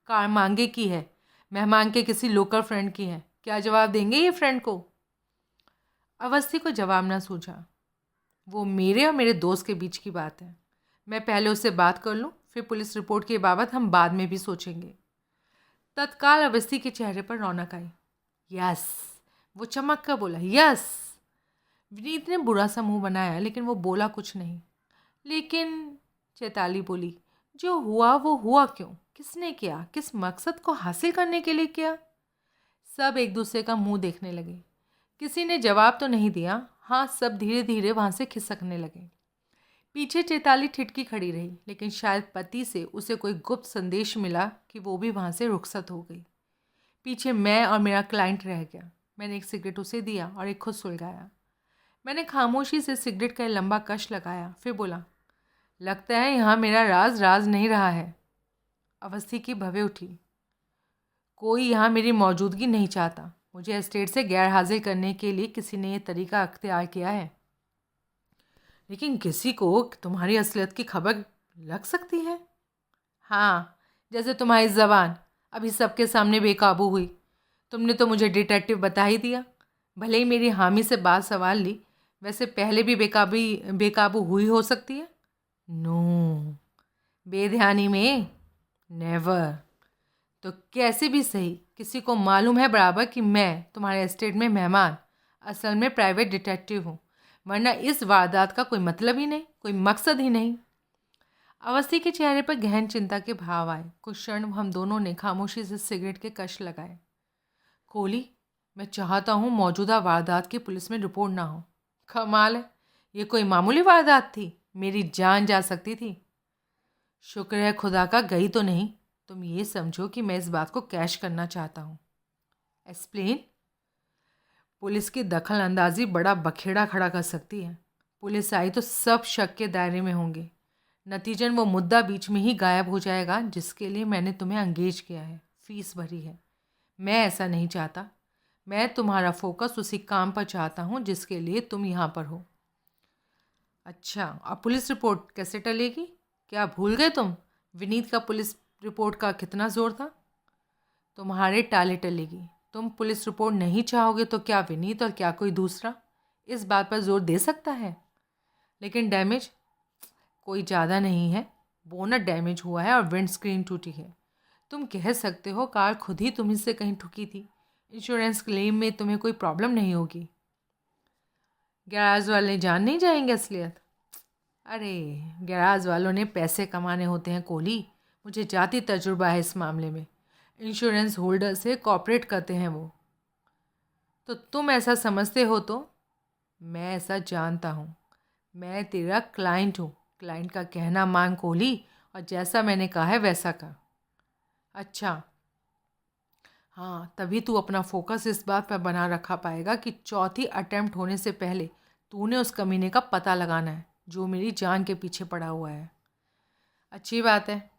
कार मांगे की है, मेहमान के किसी लोकल फ्रेंड की है। क्या जवाब देंगे ये फ्रेंड को? अवस्थी को जवाब ना सूझा। वो मेरे और मेरे दोस्त के बीच की बात है। मैं पहले उससे बात कर लूँ, फिर पुलिस रिपोर्ट के बाबत हम बाद में भी सोचेंगे। तत्काल अवस्थी के चेहरे पर रौनक आई। यस, वो चमक कर बोला। यस। विनीत ने बुरा सा मुंह बनाया, लेकिन वो बोला कुछ नहीं। लेकिन चैताली बोली, जो हुआ वो हुआ क्यों? किसने किया? किस मकसद को हासिल करने के लिए किया? सब एक दूसरे का मुंह देखने लगे। किसी ने जवाब तो नहीं दिया। हाँ, सब धीरे धीरे वहाँ से खिसकने लगे। पीछे चैताली ठिठकी खड़ी रही, लेकिन शायद पति से उसे कोई गुप्त संदेश मिला कि वो भी वहाँ से रुखसत हो गई। पीछे मैं और मेरा क्लाइंट रह गया। मैंने एक सिगरेट उसे दिया और एक खुद सुलगाया। मैंने खामोशी से सिगरेट का लंबा कश लगाया, फिर बोला, लगता है यहाँ मेरा राज राज नहीं रहा है। अवस्थी की भवें उठी। कोई यहाँ मेरी मौजूदगी नहीं चाहता। मुझे एस्टेट से गैर हाजिर करने के लिए किसी ने यह तरीका अख्तियार किया है। लेकिन किसी को तुम्हारी असलियत की खबर लग सकती है। हाँ, जैसे तुम्हारी ज़बान अभी सबके सामने बेकाबू हुई। तुमने तो मुझे डिटेक्टिव बता ही दिया। भले ही मेरी हामी से बात सवाल ली, वैसे पहले भी बेकाबू हुई हो सकती है। नो, बेध्यानी में नेवर। तो कैसे भी सही, किसी को मालूम है बराबर कि मैं तुम्हारे एस्टेट में मेहमान, असल में प्राइवेट डिटेक्टिव हूँ, वरना इस वारदात का कोई मतलब ही नहीं, कोई मकसद ही नहीं। अवस्थी के चेहरे पर गहन चिंता के भाव आए। कुछ क्षण हम दोनों ने खामोशी से सिगरेट के कश लगाए। कोहली, मैं चाहता हूँ मौजूदा वारदात की पुलिस में रिपोर्ट ना हो। कमाल है, ये कोई मामूली वारदात थी, मेरी जान जा सकती थी। शुक्र है खुदा का गई तो नहीं। तुम ये समझो कि मैं इस बात को कैश करना चाहता हूँ। एक्सप्लेन। पुलिस की दखल अंदाजी बड़ा बखेड़ा खड़ा कर सकती है। पुलिस आई तो सब शक के दायरे में होंगे। नतीजन वो मुद्दा बीच में ही गायब हो जाएगा जिसके लिए मैंने तुम्हें एंगेज किया है, फीस भरी है। मैं ऐसा नहीं चाहता। मैं तुम्हारा फोकस उसी काम पर चाहता हूँ जिसके लिए तुम यहाँ पर हो। अच्छा, अब पुलिस रिपोर्ट कैसे टलेगी? क्या भूल गए तुम विनीत का पुलिस रिपोर्ट का कितना ज़ोर था? तुम्हारे टाले टलेगी। तुम पुलिस रिपोर्ट नहीं चाहोगे तो क्या विनीत और क्या कोई दूसरा इस बात पर जोर दे सकता है? लेकिन डैमेज कोई ज़्यादा नहीं है। बोनट डैमेज हुआ है और विंड स्क्रीन टूटी है। तुम कह सकते हो कार खुद ही तुम्हीं से कहीं ठुकी थी। इंश्योरेंस क्लेम में तुम्हें कोई प्रॉब्लम नहीं होगी। गैराज वाले जान नहीं जाएंगे असलियत। अरे, गैराज वालों ने पैसे कमाने होते हैं कोहली। मुझे जाती तजुर्बा है इस मामले में। इंश्योरेंस होल्डर से कॉपरेट करते हैं वो। तो तुम ऐसा समझते हो तो? मैं ऐसा जानता हूँ। मैं तेरा क्लाइंट हूँ। क्लाइंट का कहना मान कोहली, और जैसा मैंने कहा है वैसा कर। अच्छा, हाँ, तभी तू अपना फोकस इस बात पर बना रखा पाएगा कि चौथी अटेम्प्ट होने से पहले तूने उस कमीने का पता लगाना है जो मेरी जान के पीछे पड़ा हुआ है। अच्छी बात है।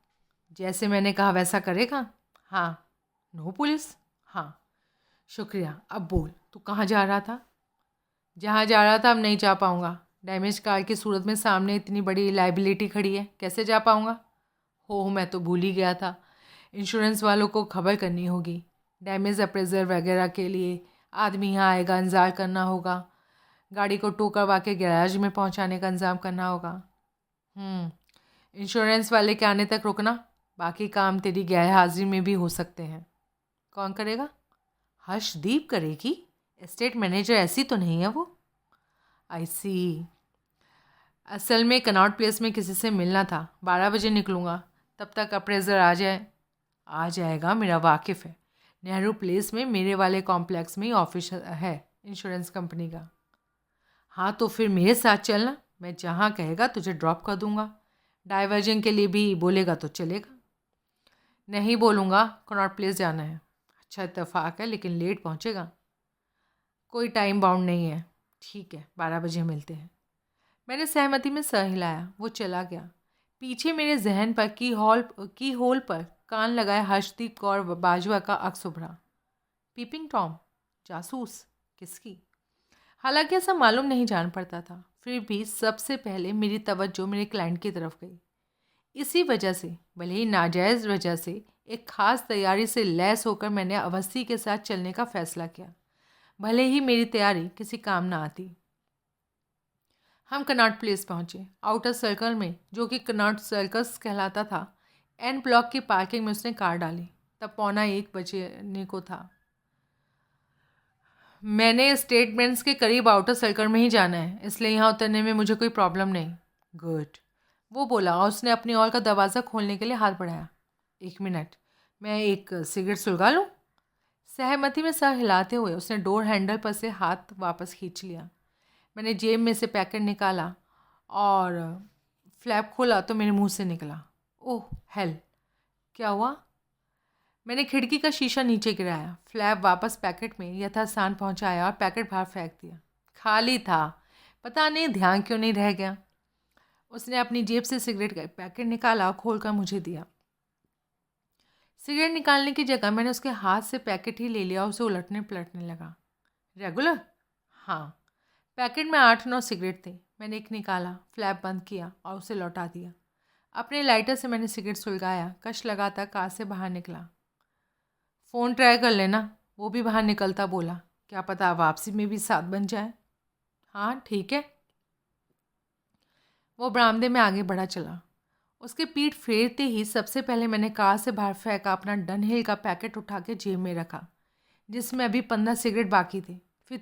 जैसे मैंने कहा वैसा करेगा? हाँ। No police? हाँ। शुक्रिया। अब बोल, तू कहाँ जा रहा था? जहाँ जा रहा था अब नहीं जा पाऊँगा। डैमेज कार की सूरत में सामने इतनी बड़ी लाइबिलिटी खड़ी है, कैसे जा पाऊँगा? हो, मैं तो भूल ही गया था। इंश्योरेंस वालों को खबर करनी होगी। डैमेज अप्रेजर वगैरह के लिए आदमी यहाँ आएगा, इंतज़ार करना होगा। गाड़ी को टो करवा के गैराज में पहुँचाने का इंतज़ाम करना होगा। इंश्योरेंस वाले के आने तक रुकना। बाकी काम तेरी गैर हाजिरी में भी हो सकते हैं। कौन करेगा? हर्षदीप करेगी। एस्टेट मैनेजर ऐसी तो नहीं है वो। आई सी। असल में कनॉट प्लेस में किसी से मिलना था। 12 बजे निकलूँगा। तब तक अप्रेजर आ जाए। आ जाएगा, मेरा वाकिफ़ है। नेहरू प्लेस में मेरे वाले कॉम्प्लेक्स में ही ऑफिस है इंश्योरेंस कंपनी का। हाँ, तो फिर मेरे साथ चलना। मैं जहाँ कहेगा तुझे ड्रॉप कर दूँगा। डाइवर्जन के लिए भी बोलेगा तो चलेगा। नहीं बोलूँगा, कनॉट प्लेस जाना है। अच्छा इत्तेफाक है, लेकिन लेट पहुँचेगा। कोई टाइम बाउंड नहीं है। ठीक है, 12 बजे मिलते हैं। मैंने सहमति में सर हिलाया। वो चला गया। पीछे मेरे जहन पर की होल पर कान लगाए हर्षदीप कौर बाजवा का अक्स उभरा। Peeping Tom? जासूस? किसकी? हालांकि ऐसा मालूम नहीं जान पड़ता था, फिर भी सबसे पहले मेरी तवज्जो मेरे क्लाइंट की तरफ गई। इसी वजह से, भले ही नाजायज़ वजह से, एक ख़ास तैयारी से लैस होकर मैंने अवस्थी के साथ चलने का फ़ैसला किया, भले ही मेरी तैयारी किसी काम ना आती। हम कनॉट प्लेस पहुँचे। आउटर सर्कल में, जो कि कनॉट सर्कस कहलाता था, एन ब्लॉक की पार्किंग में उसने कार डाली। तब 12:45 बजने को था। मैंने स्टेटमेंट्स के करीब आउटर सर्कल में ही जाना है, इसलिए यहाँ उतरने में मुझे कोई प्रॉब्लम नहीं। गुड, वो बोला और उसने अपनी ओर का दरवाज़ा खोलने के लिए हाथ बढ़ाया। 1 मिनट, मैं एक सिगरेट सुलगा लूँ? सहमति में सर हिलाते हुए उसने डोर हैंडल पर से हाथ वापस खींच लिया। मैंने जेब में से पैकेट निकाला और फ्लैप खोला तो मेरे मुंह से निकला, ओह हेल! क्या हुआ? मैंने खिड़की का शीशा नीचे गिराया, फ्लैप वापस पैकेट में यथास्थान पहुंचाया और पैकेट बाहर फेंक दिया। खाली था। पता नहीं ध्यान क्यों नहीं रह गया। उसने अपनी जेब से सिगरेट का पैकेट निकाला और खोलकर मुझे दिया। सिगरेट निकालने की जगह मैंने उसके हाथ से पैकेट ही ले लिया और उसे उलटने पलटने लगा। रेगुलर? हाँ। पैकेट में 8-9 सिगरेट थे। मैंने एक निकाला, फ्लैप बंद किया और उसे लौटा दिया। अपने लाइटर से मैंने सिगरेट सुलगाया, कश लगाता कार से बाहर निकला। फ़ोन ट्राई कर लेना, वो भी बाहर निकलता बोला। क्या पता वापसी में भी साथ बन जाए। हाँ ठीक है। वो बरामदे में आगे बढ़ा चला। उसके पीठ फेरते ही सबसे पहले मैंने कार से बाहर फेंका अपना डनहिल का पैकेट उठा के जेब में रखा, जिसमें अभी 15 सिगरेट बाकी थे। फिर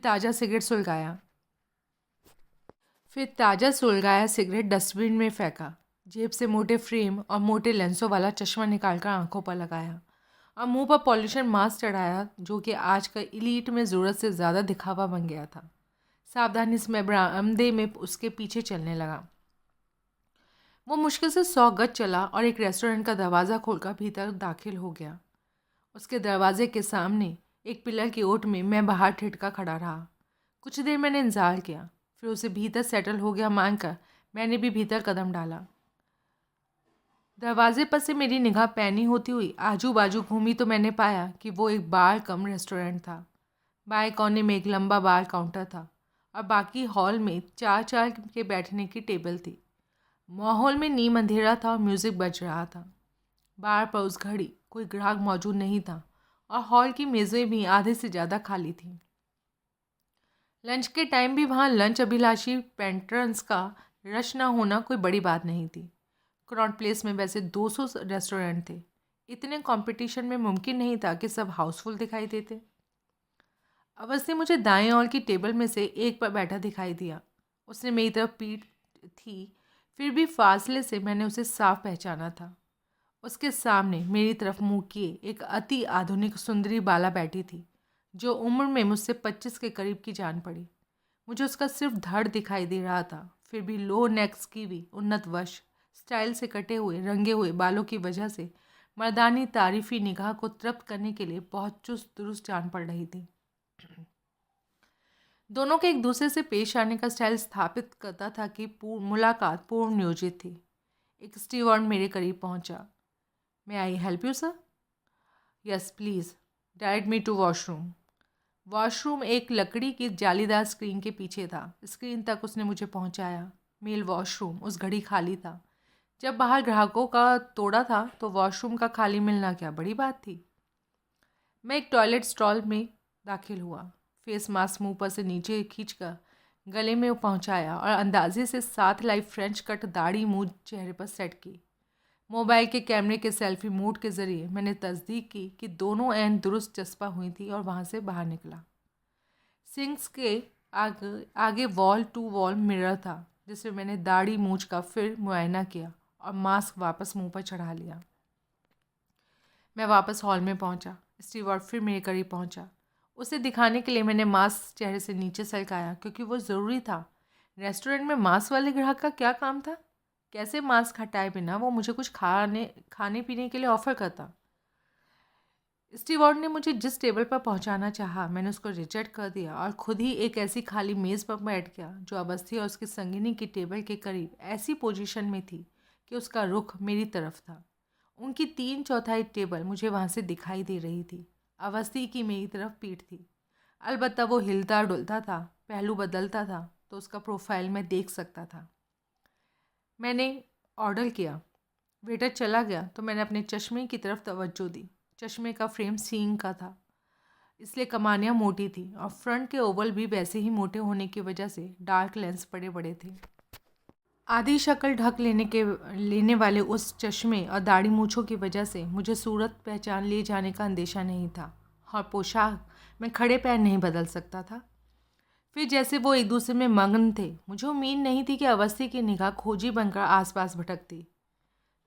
ताज़ा सुलगाया सिगरेट डस्टबिन में फेंका। जेब से मोटे फ्रेम और मोटे लेंसों वाला चश्मा निकालकर आंखों पर लगाया और मुंह पर पॉल्यूशन मास्क चढ़ाया, जो कि आज का इलीट में ज़रूरत से ज़्यादा दिखावा बन गया था। सावधानी से मैं बरामदे में उसके पीछे चलने लगा। वो मुश्किल से 100 गज चला और एक रेस्टोरेंट का दरवाज़ा खोलकर भीतर दाखिल हो गया। उसके दरवाजे के सामने एक पिलर की ओट में मैं बाहर ठिठका खड़ा रहा। कुछ देर मैंने इंतज़ार किया, फिर उसे भीतर सेटल हो गया मानकर मैंने भी भीतर कदम डाला। दरवाजे पर से मेरी निगाह पैनी होती हुई आजू बाजू घूमी तो मैंने पाया कि वो एक बार कम रेस्टोरेंट था। बाएं कोने में एक लंबा बार काउंटर था और बाकी हॉल में 4-4 के बैठने की टेबल थी। माहौल में नीम अंधेरा था और म्यूज़िक बज रहा था। बार पर उस घड़ी कोई ग्राहक मौजूद नहीं था और हॉल की मेज़ें भी आधे से ज़्यादा खाली थीं। लंच के टाइम भी वहाँ लंच अभिलाषी पेट्रन्स का रश ना होना कोई बड़ी बात नहीं थी। कनॉट प्लेस में वैसे 200 रेस्टोरेंट थे। इतने कंपटीशन में मुमकिन नहीं था कि सब हाउसफुल दिखाई देते। अवस्थी मुझे दाएं ओर की टेबल में से एक पर बैठा दिखाई दिया। उसने मेरी तरफ पीठ थी, फिर भी फासले से मैंने उसे साफ पहचाना था। उसके सामने मेरी तरफ मुंह किए एक अति आधुनिक सुंदरी बाला बैठी थी, जो उम्र में मुझसे 25 के करीब की जान पड़ी। मुझे उसका सिर्फ धड़ दिखाई दे रहा था, फिर भी लो नेक्स की भी उन्नत वश स्टाइल से कटे हुए रंगे हुए बालों की वजह से मर्दानी तारीफी निगाह को तृप्त करने के लिए बहुत चुस्त दुरुस्त जान पड़ रही थी। दोनों के एक दूसरे से पेश आने का स्टाइल स्थापित करता था कि मुलाकात पूर्ण नियोजित थी। एक स्टीवर्ड मेरे करीब पहुंचा। May I help you sir? Yes please, direct me to washroom. Washroom एक लकड़ी की जालीदार स्क्रीन के पीछे था। स्क्रीन तक उसने मुझे पहुंचाया। मेल वॉशरूम उस घड़ी खाली था। जब बाहर ग्राहकों का तोड़ा था तो वॉशरूम का खाली मिलना क्या बड़ी बात थी। मैं एक टॉयलेट स्टॉल में दाखिल हुआ। फेस मास्क मुंह पर से नीचे खींचकर गले में पहुंचाया और अंदाजे से 7 लाइव फ्रेंच कट दाढ़ी मुंह चेहरे पर सेट की। मोबाइल के कैमरे के सेल्फी मोड के ज़रिए मैंने तस्दीक की कि दोनों एन दुरुस्त चस्पा हुई थी और वहाँ से बाहर निकला। सिंक्स के आगे वॉल टू वॉल मिरर था, जिसमें मैंने दाढ़ी मूंछ का फिर मुआयना किया और मास्क वापस मुंह पर चढ़ा लिया। मैं वापस हॉल में पहुंचा। स्टीवर्ड फिर मेरे करीब पहुंचा। उसे दिखाने के लिए मैंने मास्क चेहरे से नीचे सरकाया, क्योंकि वो ज़रूरी था। रेस्टोरेंट में मास्क वाले ग्राहक का क्या काम था? कैसे मास्क हटाए बिना वो मुझे कुछ खाने पीने के लिए ऑफ़र करता? स्टीवर्ड ने मुझे जिस टेबल पर पहुंचाना चाहा, मैंने उसको रिजेक्ट कर दिया और खुद ही एक ऐसी खाली मेज़ पर बैठ गया जो अवस्थी और उसकी संगिनी की टेबल के करीब ऐसी पोजीशन में थी कि उसका रुख मेरी तरफ था। उनकी 3/4 टेबल मुझे वहाँ से दिखाई दे रही थी। अवस्थी की मेरी तरफ पीठ थी। अलबत्ता वो हिलता डुलता था, पहलू बदलता था, तो उसका प्रोफाइल मैं देख सकता था। मैंने ऑर्डर किया। वेटर चला गया तो मैंने अपने चश्मे की तरफ तवज्जो दी। चश्मे का फ्रेम सींग का था, इसलिए कमानियाँ मोटी थी और फ्रंट के ओवल भी वैसे ही मोटे होने की वजह से डार्क लेंस बड़े बड़े थे। आधी शक्ल ढक लेने वाले उस चश्मे और दाढ़ी मूँछों की वजह से मुझे सूरत पहचान लिए जाने का अंदेशा नहीं था और पोशाक मैं खड़े पैर नहीं बदल सकता था। फिर जैसे वो एक दूसरे में मग्न थे, मुझे उम्मीद नहीं थी कि अवस्थी की निगाह खोजी बनकर आसपास भटकती।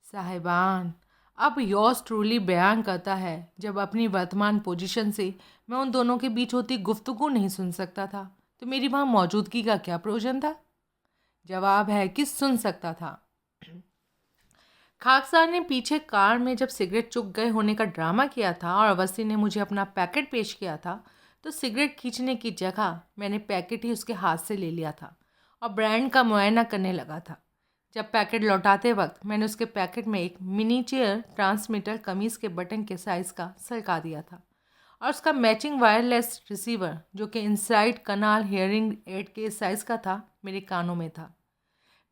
साहिबान, अब योर्स ट्रूली बयान करता है, जब अपनी वर्तमान पोजीशन से मैं उन दोनों के बीच होती गुफ्तगू नहीं सुन सकता था तो मेरी वहाँ मौजूदगी का क्या प्रयोजन था? जवाब है कि सुन सकता था। खाकसार ने पीछे कार में जब सिगरेट चुक गए होने का ड्रामा किया था और अवस्थी ने मुझे अपना पैकेट पेश किया था, तो सिगरेट खींचने की जगह मैंने पैकेट ही उसके हाथ से ले लिया था और ब्रांड का मुआयना करने लगा था। जब पैकेट लौटाते वक्त मैंने उसके पैकेट में एक मिनीचेयर ट्रांसमीटर कमीज़ के बटन के साइज़ का सरका दिया था और उसका मैचिंग वायरलेस रिसीवर, जो कि इनसाइड कनाल हियरिंग एड के साइज़ का था, मेरे कानों में था।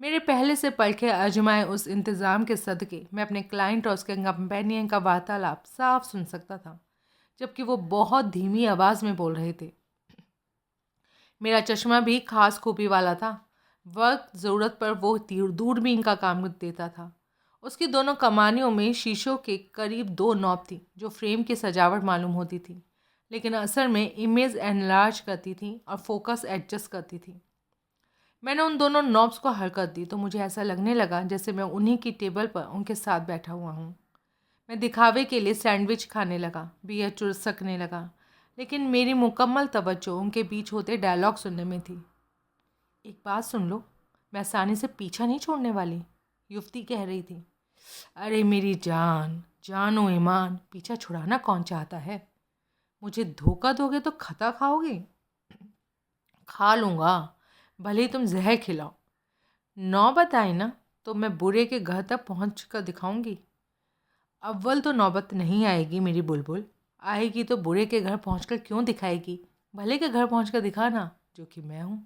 मेरे पहले से परखे आजमाए उस इंतज़ाम के सदके मैं अपने क्लाइंट और उसके कंपेनियन का वार्तालाप साफ सुन सकता था, जबकि वो बहुत धीमी आवाज़ में बोल रहे थे। मेरा चश्मा भी खास खूबी वाला था। वक्त ज़रूरत पर वो दूरबीन का काम देता था। उसकी दोनों कमानियों में शीशों के करीब 2 नॉब थी, जो फ्रेम की सजावट मालूम होती थी, लेकिन असल में इमेज एनलार्ज करती थी और फोकस एडजस्ट करती थी। मैंने उन दोनों नॉब्स को हरकत दी तो मुझे ऐसा लगने लगा जैसे मैं उन्हीं की टेबल पर उनके साथ बैठा हुआ हूँ। मैं दिखावे के लिए सैंडविच खाने लगा, बियर चुसकने लगा, लेकिन मेरी मुकम्मल तवज्जो उनके बीच होते डायलॉग सुनने में थी। एक बात सुन लो, मैं आसानी से पीछा नहीं छोड़ने वाली, युवती कह रही थी। अरे मेरी जान, जान ओ ईमान, पीछा छुड़ाना कौन चाहता है? मुझे धोखा दोगे तो खता खाओगे? खा लूँगा, भले ही तुम जहर खिलाओ। नौबत आई ना तो मैं बुरे के घर तक पहुँच कर दिखाऊंगी। अव्वल तो नौबत नहीं आएगी मेरी बुलबुल, आएगी तो बुरे के घर पहुँचकर क्यों दिखाएगी? भले के घर पहुँच कर दिखाना जो कि मैं हूँ।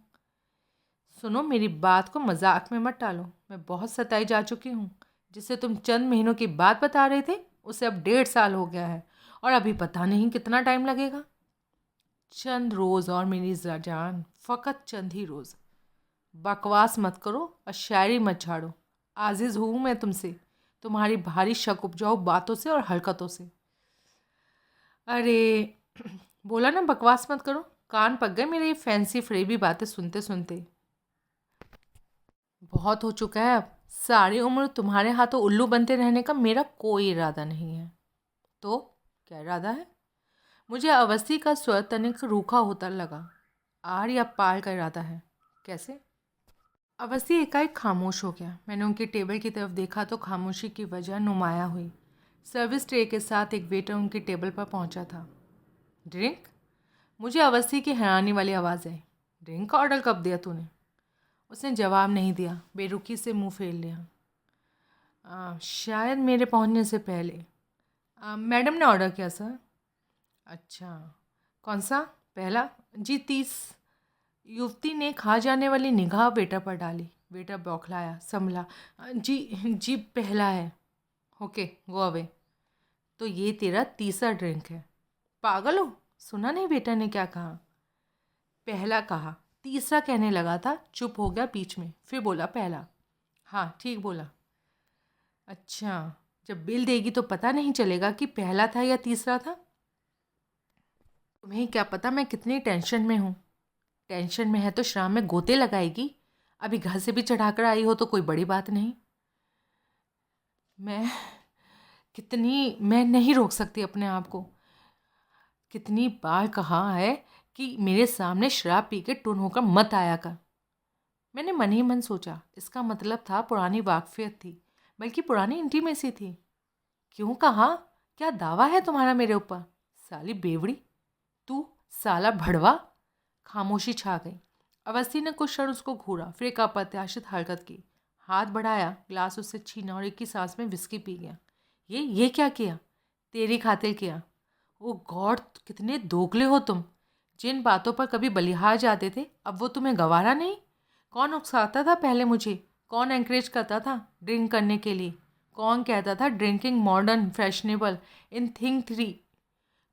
सुनो, मेरी बात को मजाक में मत टालो। मैं बहुत सताई जा चुकी हूँ। जिसे तुम चंद महीनों की बात बता रहे थे उसे अब 1.5 साल हो गया है और अभी पता नहीं कितना टाइम लगेगा। चंद रोज़ और मेरी जान, फ़कत चंद ही रोज़। बकवास मत करो और शायरी मत झाड़ो। आजिज़ हूँ मैं तुमसे, तुम्हारी भारी शक उपजाऊ बातों से और हरकतों से। अरे बोला ना बकवास मत करो। कान पक गए मेरे ये फैंसी फ्रेबी बातें सुनते सुनते। बहुत हो चुका है अब। सारी उम्र तुम्हारे हाथों उल्लू बनते रहने का मेरा कोई इरादा नहीं है। तो क्या इरादा है? मुझे अवस्थी का स्वर तनिक रूखा होता लगा। आर या पार का इरादा है? कैसे? अवस्थी एकाएक खामोश हो गया। मैंने उनकी टेबल की तरफ देखा तो खामोशी की वजह नुमाया हुई। सर्विस ट्रे के साथ एक वेटर उनकी टेबल पर पहुंचा था। ड्रिंक? मुझे अवस्थी की हैरानी वाली आवाज़ आई। ड्रिंक का ऑर्डर कब दिया तूने? उसने जवाब नहीं दिया, बेरुखी से मुंह फेर लिया। शायद मेरे पहुंचने से पहले। मैडम ने ऑर्डर किया सर। अच्छा, कौन सा? पहला? जी 30। युवती ने खा जाने वाली निगाह वेटर पर डाली। वेटर बौखलाया, संभला। जी जी पहला है। Okay, go away. तो ये तेरा तीसरा ड्रिंक है। पागल हो? सुना नहीं बेटा ने क्या कहा? पहला कहा, तीसरा कहने लगा था, चुप हो गया बीच में, फिर बोला पहला। हाँ ठीक बोला। अच्छा, जब बिल देगी तो पता नहीं चलेगा कि पहला था या तीसरा था? तुम्हें क्या पता मैं कितनी टेंशन में हूँ। टेंशन में है तो शाम में गोते लगाएगी। अभी घर से भी चढ़ाकर आई हो तो कोई बड़ी बात नहीं। मैं मैं नहीं रोक सकती अपने आप को। कितनी बार कहा है कि मेरे सामने शराब पी के टुन होकर मत आया कर। मैंने मन ही मन सोचा, इसका मतलब था पुरानी वाकफियत थी, बल्कि पुरानी इंटीमेसी थी। क्यों कहा? क्या दावा है तुम्हारा मेरे ऊपर? साली बेवड़ी, तू साला भड़वा। खामोशी छा गई। अवस्थी ने कुछ क्षण उसको घूरा, फिर एक अप्रत्याशित हरकत की। हाथ बढ़ाया, ग्लास उससे छीना और एक ही सांस में विस्की पी गया। ये क्या किया? तेरी खातिर किया। ओ गॉड, कितने दोगले हो तुम। जिन बातों पर कभी बलिहार जाते थे अब वो तुम्हें गवारा नहीं? कौन उकसाता था पहले मुझे? कौन एंकरेज करता था ड्रिंक करने के लिए? कौन कहता था drinking modern fashionable in thing three?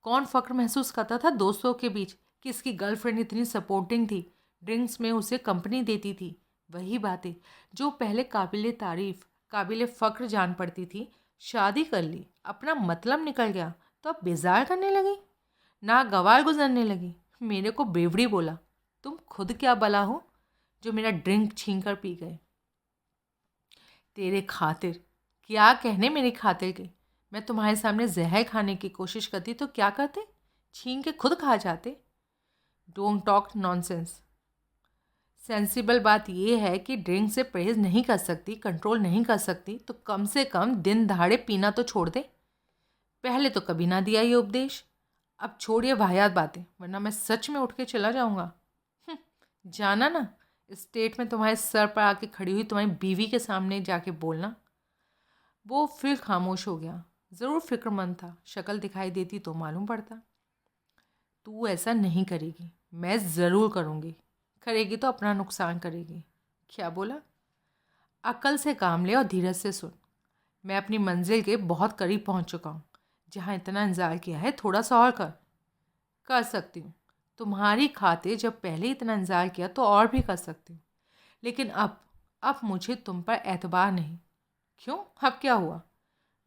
कौन फ़क्र महसूस करता था दोस्तों के बीच कि इसकी गर्लफ्रेंड इतनी सपोर्टिंग थी, ड्रिंक्स में उसे कंपनी देती थी? वही बातें जो पहले काबिल तारीफ़, काबिल फ़क्र जान पड़ती थी। शादी कर ली, अपना मतलब निकल गया तो अब बेजार करने लगी, नागवार गुजरने लगी। मेरे को बेवड़ी बोला। तुम खुद क्या बला हो जो मेरा ड्रिंक छीन कर पी गए? तेरे खातिर? क्या कहने मेरी खातिर के? मैं तुम्हारे सामने जहर खाने की कोशिश करती तो क्या करते? छीन के खुद खा जाते। Don't talk nonsense. सेंसिबल बात यह है कि ड्रिंक से परहेज नहीं कर सकती, कंट्रोल नहीं कर सकती तो कम से कम दिन दहाड़े पीना तो छोड़ दे। पहले तो कभी ना दिया ये उपदेश। अब छोड़िए वाहियात बातें, वरना मैं सच में उठ के चला जाऊंगा। जाना ना, स्टेट में तुम्हारे सर पर आके खड़ी हुई तुम्हारी बीवी के सामने जाके बोलना। वो फिर खामोश हो गया। ज़रूर फिक्रमंद था, शक्ल दिखाई देती तो मालूम पड़ता। तू ऐसा नहीं करेगी। मैं ज़रूर करूँगी। करेगी तो अपना नुकसान करेगी। क्या बोला? अक्ल से काम ले और धीरज से सुन। मैं अपनी मंजिल के बहुत करीब पहुँच चुका हूँ। जहाँ इतना इंतज़ार किया है थोड़ा सा और कर सकती हूँ। तुम्हारी खातिर जब पहले इतना इंतज़ार किया तो और भी कर सकती हूँ। लेकिन अब मुझे तुम पर एतबार नहीं। क्यों? अब क्या हुआ?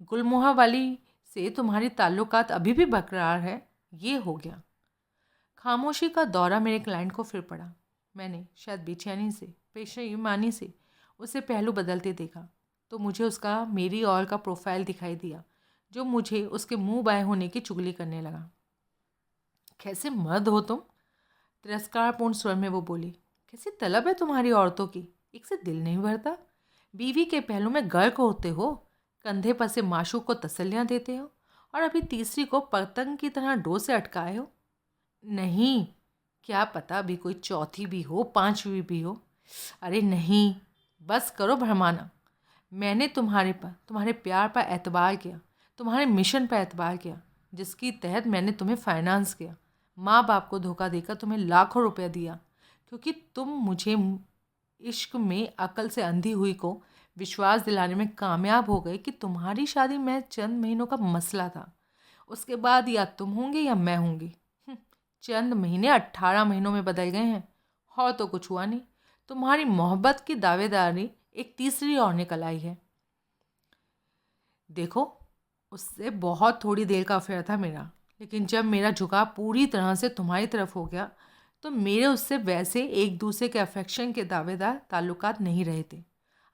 गुलमोहर वाली से तुम्हारी ताल्लुकात अभी भी बरकरार है? ये हो गया। खामोशी का दौरा मेरे क्लाइंट को फिर पड़ा। मैंने शायद बेचैनी से, पेशेमानी से उसे पहलू बदलते देखा तो मुझे उसका मेरी और का प्रोफाइल दिखाई दिया, जो मुझे उसके मुंह बाएं होने की चुगली करने लगा। कैसे मर्द हो तुम? तिरस्कारपूर्ण स्वर में वो बोली। कैसी तलब है तुम्हारी औरतों की, एक से दिल नहीं भरता। बीवी के पहलू में गर्क होते हो, कंधे पर से माशूक को तसल्लियाँ देते हो और अभी तीसरी को पतंग की तरह डो से अटकाए हो। नहीं, क्या पता अभी कोई चौथी भी हो, पांचवी भी हो। अरे नहीं, बस करो भरमाना। मैंने तुम्हारे प्यार पर एतबार किया, तुम्हारे मिशन पर एतबार किया, जिसकी तहत मैंने तुम्हें फाइनेंस किया। माँ बाप को धोखा देकर तुम्हें लाखों रुपया दिया, क्योंकि तुम मुझे इश्क में अकल से अंधी हुई को विश्वास दिलाने में कामयाब हो गए कि तुम्हारी शादी मैं चंद महीनों का मसला था। उसके बाद या तुम होंगे या मैं होंगी। चंद महीने 18 महीनों में बदल गए हैं और तो कुछ हुआ नहीं। तुम्हारी मोहब्बत की दावेदारी एक तीसरी और निकल आई है। देखो, उससे बहुत थोड़ी देर का अफेयर था मेरा, लेकिन जब मेरा झुकाव पूरी तरह से तुम्हारी तरफ हो गया तो मेरे उससे वैसे एक दूसरे के अफेक्शन के दावेदार ताल्लुकात नहीं रहे थे।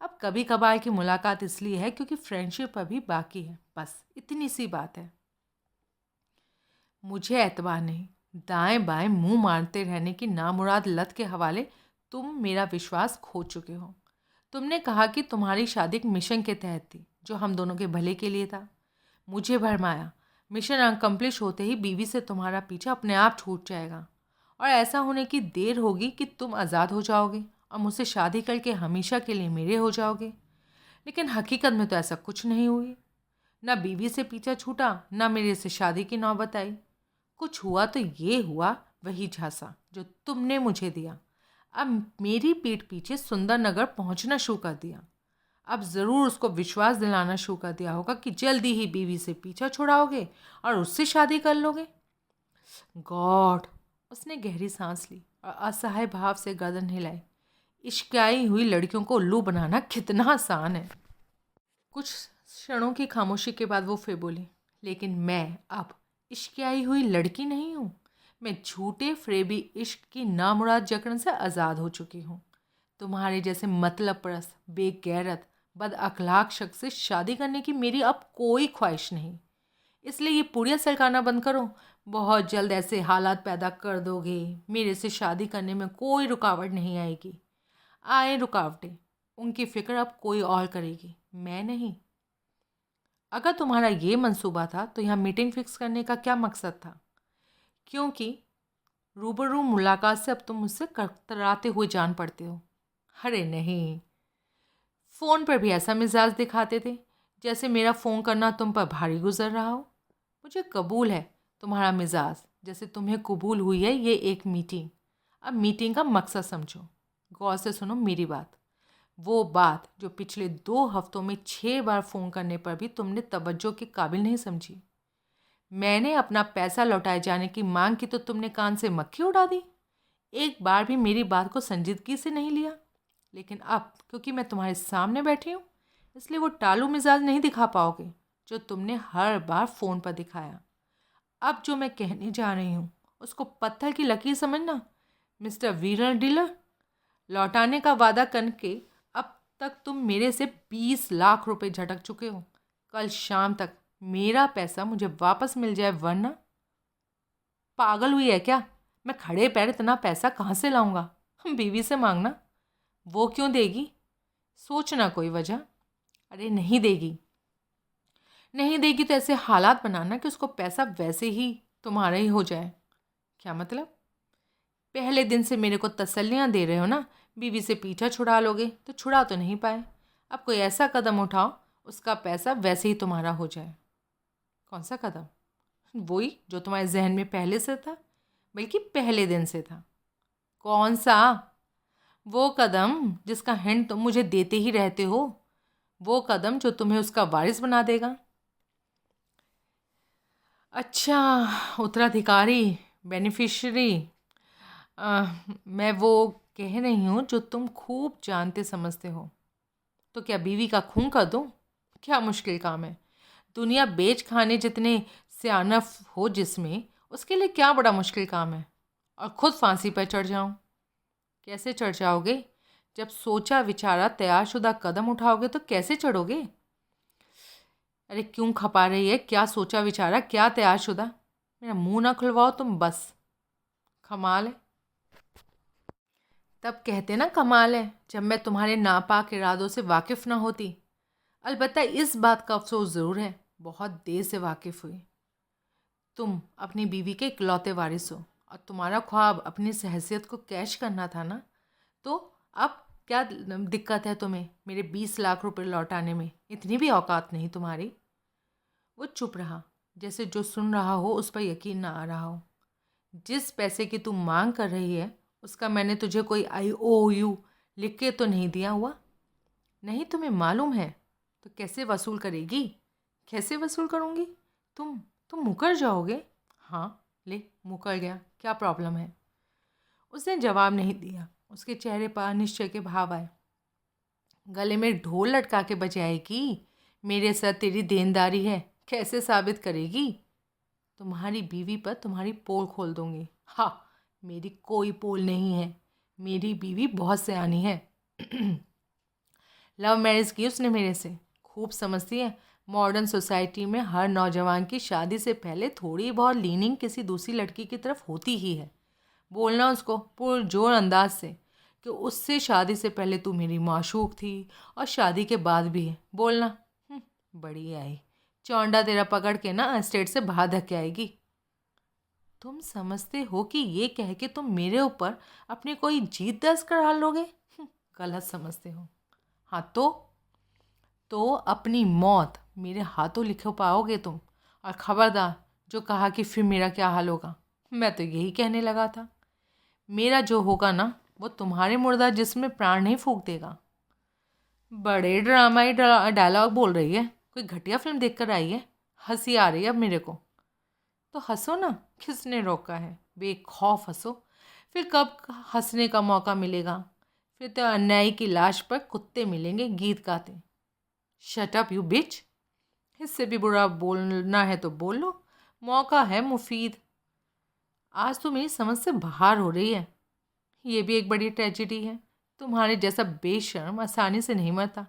अब कभी कभार की मुलाकात इसलिए है क्योंकि फ्रेंडशिप अभी बाकी है, बस इतनी सी बात है। मुझे एतबार नहीं, दाएं बाएं मुंह मारते रहने की नामुराद लत के हवाले तुम मेरा विश्वास खो चुके हो। तुमने कहा कि तुम्हारी शादी एक मिशन के तहत थी जो हम दोनों के भले के लिए था। मुझे भरमाया। मिशन अनकम्प्लिश होते ही बीवी से तुम्हारा पीछा अपने आप छूट जाएगा और ऐसा होने की देर होगी कि तुम आज़ाद हो जाओगे और मुझसे शादी करके हमेशा के लिए मेरे हो जाओगे। लेकिन हकीकत में तो ऐसा कुछ नहीं हुई। ना बीवी से पीछा छूटा, ना मेरे से शादी की नौबत आई। कुछ हुआ तो ये हुआ, वही झांसा जो तुमने मुझे दिया। अब मेरी पीठ पीछे सुंदरनगर पहुंचना शुरू कर दिया। अब ज़रूर उसको विश्वास दिलाना शुरू कर दिया होगा कि जल्दी ही बीवी से पीछा छुड़ाओगे और उससे शादी कर लोगे। गॉड! उसने गहरी सांस ली और असहाय भाव से गर्दन हिलाई। इश्कियाई हुई लड़कियों को उल्लू बनाना कितना आसान है। कुछ क्षणों की खामोशी के बाद वो फिर बोली, लेकिन मैं अब इश्कियाई हुई लड़की नहीं हूँ। मैं झूठे फ्रेबी इश्क की नामुराद जकड़न से आज़ाद हो चुकी हूँ। तुम्हारे जैसे मतलब परस्त, बेगैरत, बद अखलाक शख्स से शादी करने की मेरी अब कोई ख्वाहिश नहीं। इसलिए ये पुड़िया सरकाना बंद करो। बहुत जल्द ऐसे हालात पैदा कर दोगे मेरे से शादी करने में कोई रुकावट नहीं आएगी। आए रुकावटें, उनकी फिक्र अब कोई और करेगी, मैं नहीं। अगर तुम्हारा ये मंसूबा था तो यहाँ मीटिंग फिक्स करने का क्या मकसद था? क्योंकि रूबरू मुलाकात से अब तुम मुझसे कतराते हुए जान पड़ते हो। अरे नहीं, फ़ोन पर भी ऐसा मिजाज दिखाते थे जैसे मेरा फ़ोन करना तुम पर भारी गुजर रहा हो। मुझे कबूल है तुम्हारा मिजाज, जैसे तुम्हें कबूल हुई है ये एक मीटिंग। अब मीटिंग का मकसद समझो। गौर से सुनो मेरी बात, वो बात जो पिछले 2 हफ्तों में 6 बार फ़ोन करने पर भी तुमने तवज्जो के काबिल नहीं समझी। मैंने अपना पैसा लौटाए जाने की मांग की तो तुमने कान से मक्खी उड़ा दी। एक बार भी मेरी बात को संजीदगी से नहीं लिया। लेकिन अब क्योंकि मैं तुम्हारे सामने बैठी हूँ, इसलिए वो टालू मिजाज नहीं दिखा पाओगे जो तुमने हर बार फ़ोन पर दिखाया। अब जो मैं कहने जा रही हूँ उसको पत्थर की लकीर समझना। मिस्टर वीरल डीलर, लौटाने का वादा करके अब तक तुम मेरे से 20 लाख रुपए झटक चुके हो। कल शाम तक मेरा पैसा मुझे वापस मिल जाए, वरना। पागल हुई है क्या? मैं खड़े पैर इतना पैसा कहाँ से लाऊंगा? बीवी से मांगना। वो क्यों देगी? सोचना कोई वजह। अरे नहीं देगी। नहीं देगी तो ऐसे हालात बनाना कि उसको पैसा वैसे ही तुम्हारा ही हो जाए। क्या मतलब? पहले दिन से मेरे को तसल्लियाँ दे रहे हो ना, बीवी से पीछा छुड़ा लोगे तो छुड़ा तो नहीं पाए। अब कोई ऐसा कदम उठाओ उसका पैसा वैसे ही तुम्हारा हो जाए। कौन सा कदम? वही जो तुम्हारे जहन में पहले से था, बल्कि पहले दिन से था। कौन सा? वो कदम जिसका हिंट तुम मुझे देते ही रहते हो। वो कदम जो तुम्हें उसका वारिस बना देगा। अच्छा, उत्तराधिकारी, बेनिफिशियरी। मैं वो कह रही हूँ जो तुम खूब जानते समझते हो। तो क्या बीवी का खून कर दूँ? क्या मुश्किल काम है? दुनिया बेच खाने जितने सियानफ हो जिसमें, उसके लिए क्या बड़ा मुश्किल काम है? और ख़ुद फांसी पर चढ़ जाऊँ? कैसे चढ़ जाओगे? जब सोचा विचारा तैयारशुदा कदम उठाओगे तो कैसे चढ़ोगे? अरे क्यों खपा रही है? क्या सोचा विचारा, क्या तैयारशुदा? मेरा मुंह ना खुलवाओ तुम बस। कमाल है। तब कहते ना कमाल है, जब मैं तुम्हारे नापाक इरादों से वाकिफ़ ना होती। अलबत्ता इस बात का अफसोस ज़रूर है, बहुत देर से वाकिफ़ हुई। तुम अपनी बीवी के इकलौते वारिस हो और तुम्हारा ख्वाब अपनी सहसियत को कैश करना था ना। तो अब क्या दिक्कत है तुम्हें मेरे 20 लाख रुपए लौटाने में? इतनी भी औकात नहीं तुम्हारी। वो चुप रहा, जैसे जो सुन रहा हो उस पर यकीन ना आ रहा हो। जिस पैसे की तू मांग कर रही है उसका मैंने तुझे कोई IOU लिख के तो नहीं दिया हुआ। नहीं तुम्हें मालूम है तो कैसे वसूल करेगी? कैसे वसूल करूँगी? तुम मुकर जाओगे। हाँ ले, मुकर गया, क्या प्रॉब्लम है? उसने जवाब नहीं दिया। उसके चेहरे पर अनिश्चय के भाव आए। गले में ढोल लटका के बजाएगी? मेरे साथ तेरी देनदारी है, कैसे साबित करेगी? तुम्हारी बीवी पर तुम्हारी पोल खोल दूंगी। हाँ, मेरी कोई पोल नहीं है, मेरी बीवी बहुत सयानी है। लव मैरिज की उसने मेरे से, खूब समझती है। मॉडर्न सोसाइटी में हर नौजवान की शादी से पहले थोड़ी बहुत लीनिंग किसी दूसरी लड़की की तरफ होती ही है। बोलना उसको पुरजोर अंदाज से कि उससे शादी से पहले तू मेरी माशूक थी और शादी के बाद भी है। बोलना बड़ी आई, चौंडा तेरा पकड़ के ना स्टेट से बाहर धक्के आएगी। तुम समझते हो कि ये कह के तुम मेरे ऊपर अपनी कोई जीत दर्ज करा लोगे? गलत समझते हो। हाँ तो अपनी मौत मेरे हाथों लिख पाओगे तुम। और खबरदार जो कहा कि फिर मेरा क्या हाल होगा, मैं तो यही कहने लगा था। मेरा जो होगा ना वो तुम्हारे मुर्दा जिस्म में प्राण नहीं फूंक देगा। बड़े ड्रामाई डायलॉग बोल रही है, कोई घटिया फिल्म देखकर आई है? हंसी आ रही है अब मेरे को। तो हंसो ना, किसने रोका है? बेखौफ हंसो, फिर कब हंसने का मौका मिलेगा? फिर तो अन्यायी की लाश पर कुत्ते मिलेंगे गीत गाते। शट अप यू बिच। इससे भी बुरा बोलना है तो बोल लो, मौका है मुफीद। आज तो मेरी समझ से बाहर हो रही है। ये भी एक बड़ी ट्रेजेडी है। तुम्हारे जैसा बेशर्म आसानी से नहीं मरता,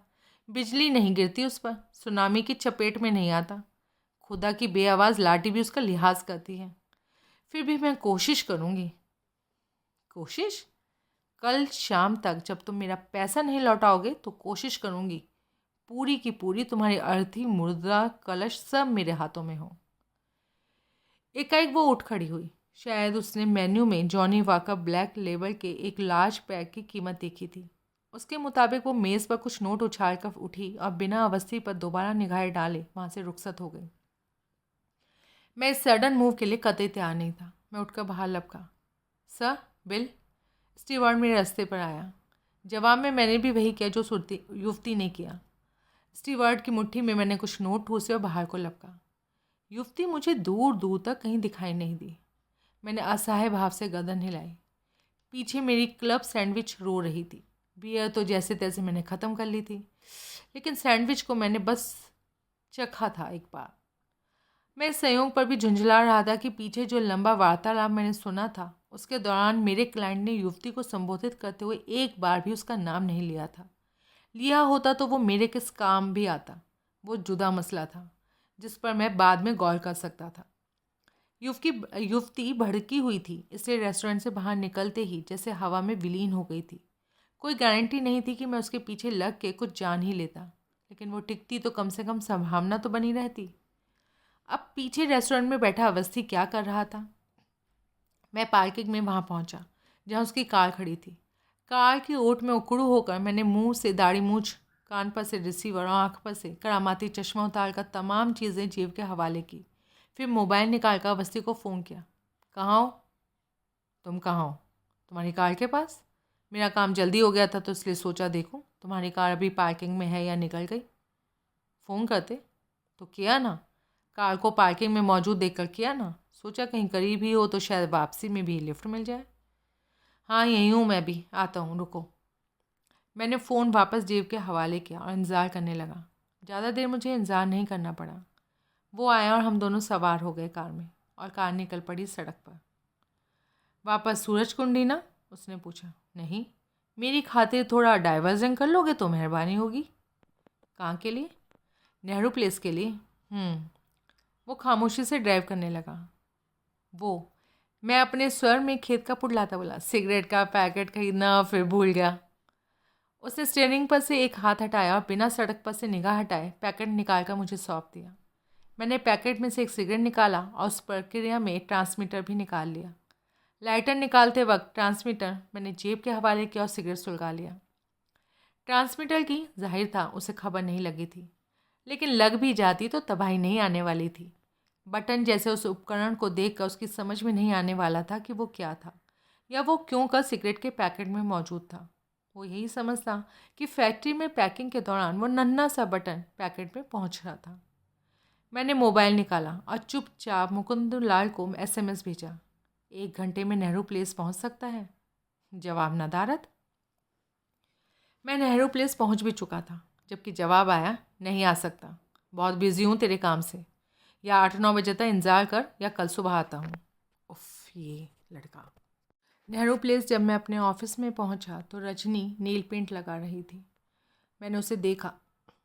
बिजली नहीं गिरती उस पर, सुनामी की चपेट में नहीं आता, खुदा की बेआवाज़ लाठी भी उसका लिहाज करती है। फिर भी मैं कोशिश करूँगी। कोशिश? कल शाम तक जब तुम मेरा पैसा नहीं लौटाओगे तो कोशिश करूँगी पूरी की पूरी तुम्हारी अर्थी मुर्दा कलश सब मेरे हाथों में हो। एकाएक वो उठ खड़ी हुई। शायद उसने मेन्यू में जॉनी वाकर ब्लैक लेबल के एक लार्ज पैक की कीमत देखी थी। उसके मुताबिक वो मेज़ पर कुछ नोट उछाल कर उठी और बिना अवस्थी पर दोबारा निगाहें डाले वहाँ से रुखसत हो गई। मैं इस सडन मूव के लिए कतई तैयार नहीं था। मैं उठकर बाहर लपका। Sir, bill. स्टीवर्ड मेरे रास्ते पर आया। जवाब में मैंने भी वही किया जो युवती ने किया। स्टीवर्ड की मुट्ठी में मैंने कुछ नोट ठूसे और बाहर को लपका। युवती मुझे दूर दूर तक कहीं दिखाई नहीं दी। मैंने असहाय भाव से गर्दन हिलाई। पीछे मेरी क्लब सैंडविच रो रही थी। बियर तो जैसे तैसे मैंने ख़त्म कर ली थी, लेकिन सैंडविच को मैंने बस चखा था एक बार। मैं इस संयोग पर भी झुंझला रहा था कि पीछे जो लंबा वार्तालाप मैंने सुना था उसके दौरान मेरे क्लाइंट ने युवती को संबोधित करते हुए एक बार भी उसका नाम नहीं लिया था। लिया होता तो वो मेरे किस काम भी आता, वो जुदा मसला था जिस पर मैं बाद में गौर कर सकता था। युवती भड़की हुई थी, इसलिए रेस्टोरेंट से बाहर निकलते ही जैसे हवा में विलीन हो गई थी। कोई गारंटी नहीं थी कि मैं उसके पीछे लग के कुछ जान ही लेता, लेकिन वो टिकती तो कम से कम संभावना तो बनी रहती। अब पीछे रेस्टोरेंट में बैठा अवस्थी क्या कर रहा था? मैं पार्किंग में वहाँ पहुँचा जहाँ उसकी कार खड़ी थी। कार की ओट में उकड़ू होकर मैंने मुंह से दाढ़ी मूछ, कान पर से रिसीवर और आँख पर से करामाती चश्मा उतार कर तमाम चीज़ें जेब के हवाले की। फिर मोबाइल निकाल कर अवस्थी को फ़ोन किया। कहाँ हो? तुम कहाँ हो? तुम्हारी कार के पास। मेरा काम जल्दी हो गया था तो इसलिए सोचा देखूं तुम्हारी कार अभी पार्किंग में है या निकल गई। फ़ोन करते तो किया ना, कार को पार्किंग में मौजूद देखकर किया ना, सोचा कहीं करीब ही हो तो शायद वापसी में भी लिफ्ट मिल जाए। हाँ यहीं हूँ मैं भी, आता हूँ, रुको। मैंने फ़ोन वापस जेब के हवाले किया और इंतज़ार करने लगा। ज़्यादा देर मुझे इंतज़ार नहीं करना पड़ा। वो आया और हम दोनों सवार हो गए कार में और कार निकल पड़ी सड़क पर। वापस सूरज कुंडी ना? उसने पूछा। नहीं, मेरी खातिर थोड़ा डाइवर्जन कर लोगे तो मेहरबानी होगी। कहाँ के लिए? नेहरू प्लेस के लिए। वो खामोशी से ड्राइव करने लगा। मैं अपने स्वर में खेत का पुडलाता बोला, सिगरेट का पैकेट खरीदना फिर भूल गया। उसने स्टीयरिंग पर से एक हाथ हटाया और बिना सड़क पर से निगाह हटाए पैकेट निकाल कर मुझे सौंप दिया। मैंने पैकेट में से एक सिगरेट निकाला और उस प्रक्रिया में ट्रांसमीटर भी निकाल लिया। लाइटर निकालते वक्त ट्रांसमीटर मैंने जेब के हवाले किया और सिगरेट सुलगा लिया। ट्रांसमीटर की जाहिर था उसे खबर नहीं लगी थी, लेकिन लग भी जाती तो तबाही नहीं आने वाली थी। बटन जैसे उस उपकरण को देखकर उसकी समझ में नहीं आने वाला था कि वो क्या था या वो क्यों का सिगरेट के पैकेट में मौजूद था। वो यही समझता कि फैक्ट्री में पैकिंग के दौरान वो नन्हा सा बटन पैकेट में पहुंच रहा था। मैंने मोबाइल निकाला और चुपचाप मुकुंद लाल को SMS भेजा, 1 घंटे में नेहरू प्लेस पहुंच सकता है? जवाब नदारद। मैं नेहरू प्लेस पहुंच भी चुका था, जबकि जवाब आया, नहीं आ सकता, बहुत बिजी हूँ तेरे काम से, या 8-9 बजे तक इंतज़ार कर, या कल सुबह आता हूँ। उफ, ये लड़का। नेहरू प्लेस जब मैं अपने ऑफिस में पहुंचा तो रजनी नील पेंट लगा रही थी। मैंने उसे देखा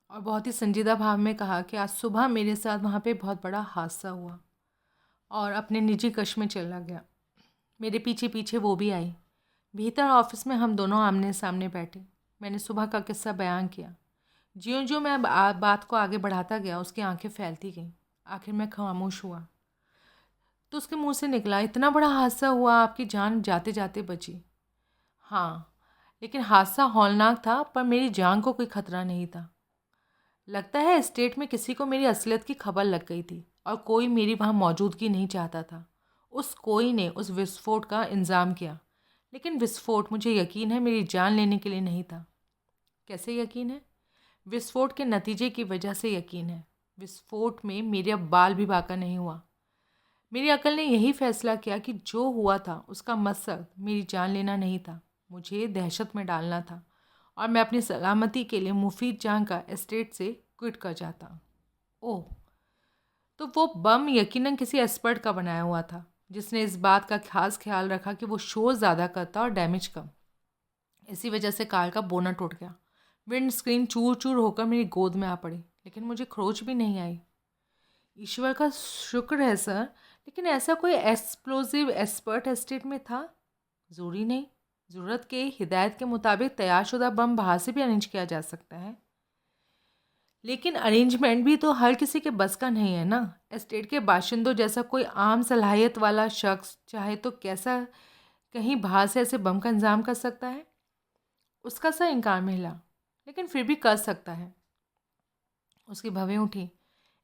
और बहुत ही संजीदा भाव में कहा कि आज सुबह मेरे साथ वहाँ पे बहुत बड़ा हादसा हुआ, और अपने निजी कश में चला गया। मेरे पीछे पीछे वो भी आई। भीतर ऑफिस में हम दोनों आमने सामने बैठे। मैंने सुबह का किस्सा बयान किया। ज्यों ज्यों मैं बात को आगे बढ़ाता गया उसकी आंखें फैलती गईं। आखिर मैं खामोश हुआ तो उसके मुंह से निकला, इतना बड़ा हादसा हुआ, आपकी जान जाते जाते बची। हाँ, लेकिन हादसा हौलनाक था, पर मेरी जान को कोई खतरा नहीं था। लगता है एस्टेट में किसी को मेरी असलियत की खबर लग गई थी और कोई मेरी वहाँ मौजूदगी नहीं चाहता था। उस कोई ने उस विस्फोट का इंतज़ाम किया, लेकिन विस्फोट, मुझे यकीन है, मेरी जान लेने के लिए नहीं था। कैसे यकीन है? विस्फोट के नतीजे की वजह से यकीन है। विस्फोट में मेरे अब बाल भी बाका नहीं हुआ। मेरी अकल ने यही फैसला किया कि जो हुआ था उसका मकसद मेरी जान लेना नहीं था, मुझे दहशत में डालना था, और मैं अपनी सलामती के लिए मुफीद जान का एस्टेट से क्विट कर जाता। ओह, तो वो बम यकीनन किसी एक्सपर्ट का बनाया हुआ था, जिसने इस बात का खास ख्याल रखा कि वो शोर ज़्यादा करता और डैमेज कम। इसी वजह से कार का बोनट टूट गया, विंड स्क्रीन चूर चूर होकर मेरी गोद में आ पड़ी, लेकिन मुझे खरोच भी नहीं आई। ईश्वर का शुक्र है सर, लेकिन ऐसा कोई एक्सप्लोजिव एक्सपर्ट एस्टेट में था? ज़रूरी नहीं, ज़रूरत के हिदायत के मुताबिक तैयारशुदा बम बाहर से भी अरेंज किया जा सकता है, लेकिन अरेंजमेंट भी तो हर किसी के बस का नहीं है ना। एस्टेट के बाशिंदों जैसा कोई आम सलाहियत वाला शख्स चाहे तो कैसा कहीं बाहर से ऐसे बम का इंतजाम कर सकता है? उसका सा इनकार में हिला, लेकिन फिर भी कर सकता है। उसकी भवें उठी।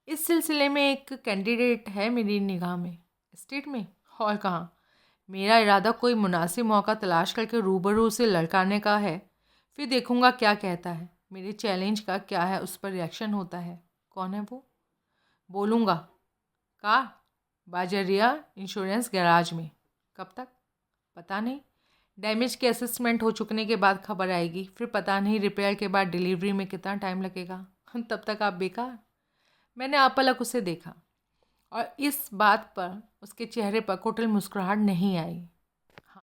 इस सिलसिले में एक कैंडिडेट है मेरी निगाह में। स्टेट में? और कहाँ? मेरा इरादा कोई मुनासिब मौका तलाश करके रूबरू से लड़काने का है, फिर देखूंगा क्या कहता है, मेरे चैलेंज का क्या है उस पर रिएक्शन होता है। कौन है वो? बोलूँगा। कार बाजरिया इंश्योरेंस गैराज में। कब तक? पता नहीं, डैमेज के असेसमेंट हो चुकने के बाद खबर आएगी, फिर पता नहीं रिपेयर के बाद डिलीवरी में कितना टाइम लगेगा। तब तक आप बेकार। मैंने आपलक उसे देखा और इस बात पर उसके चेहरे पर कुटिल मुस्कुराहट नहीं आई।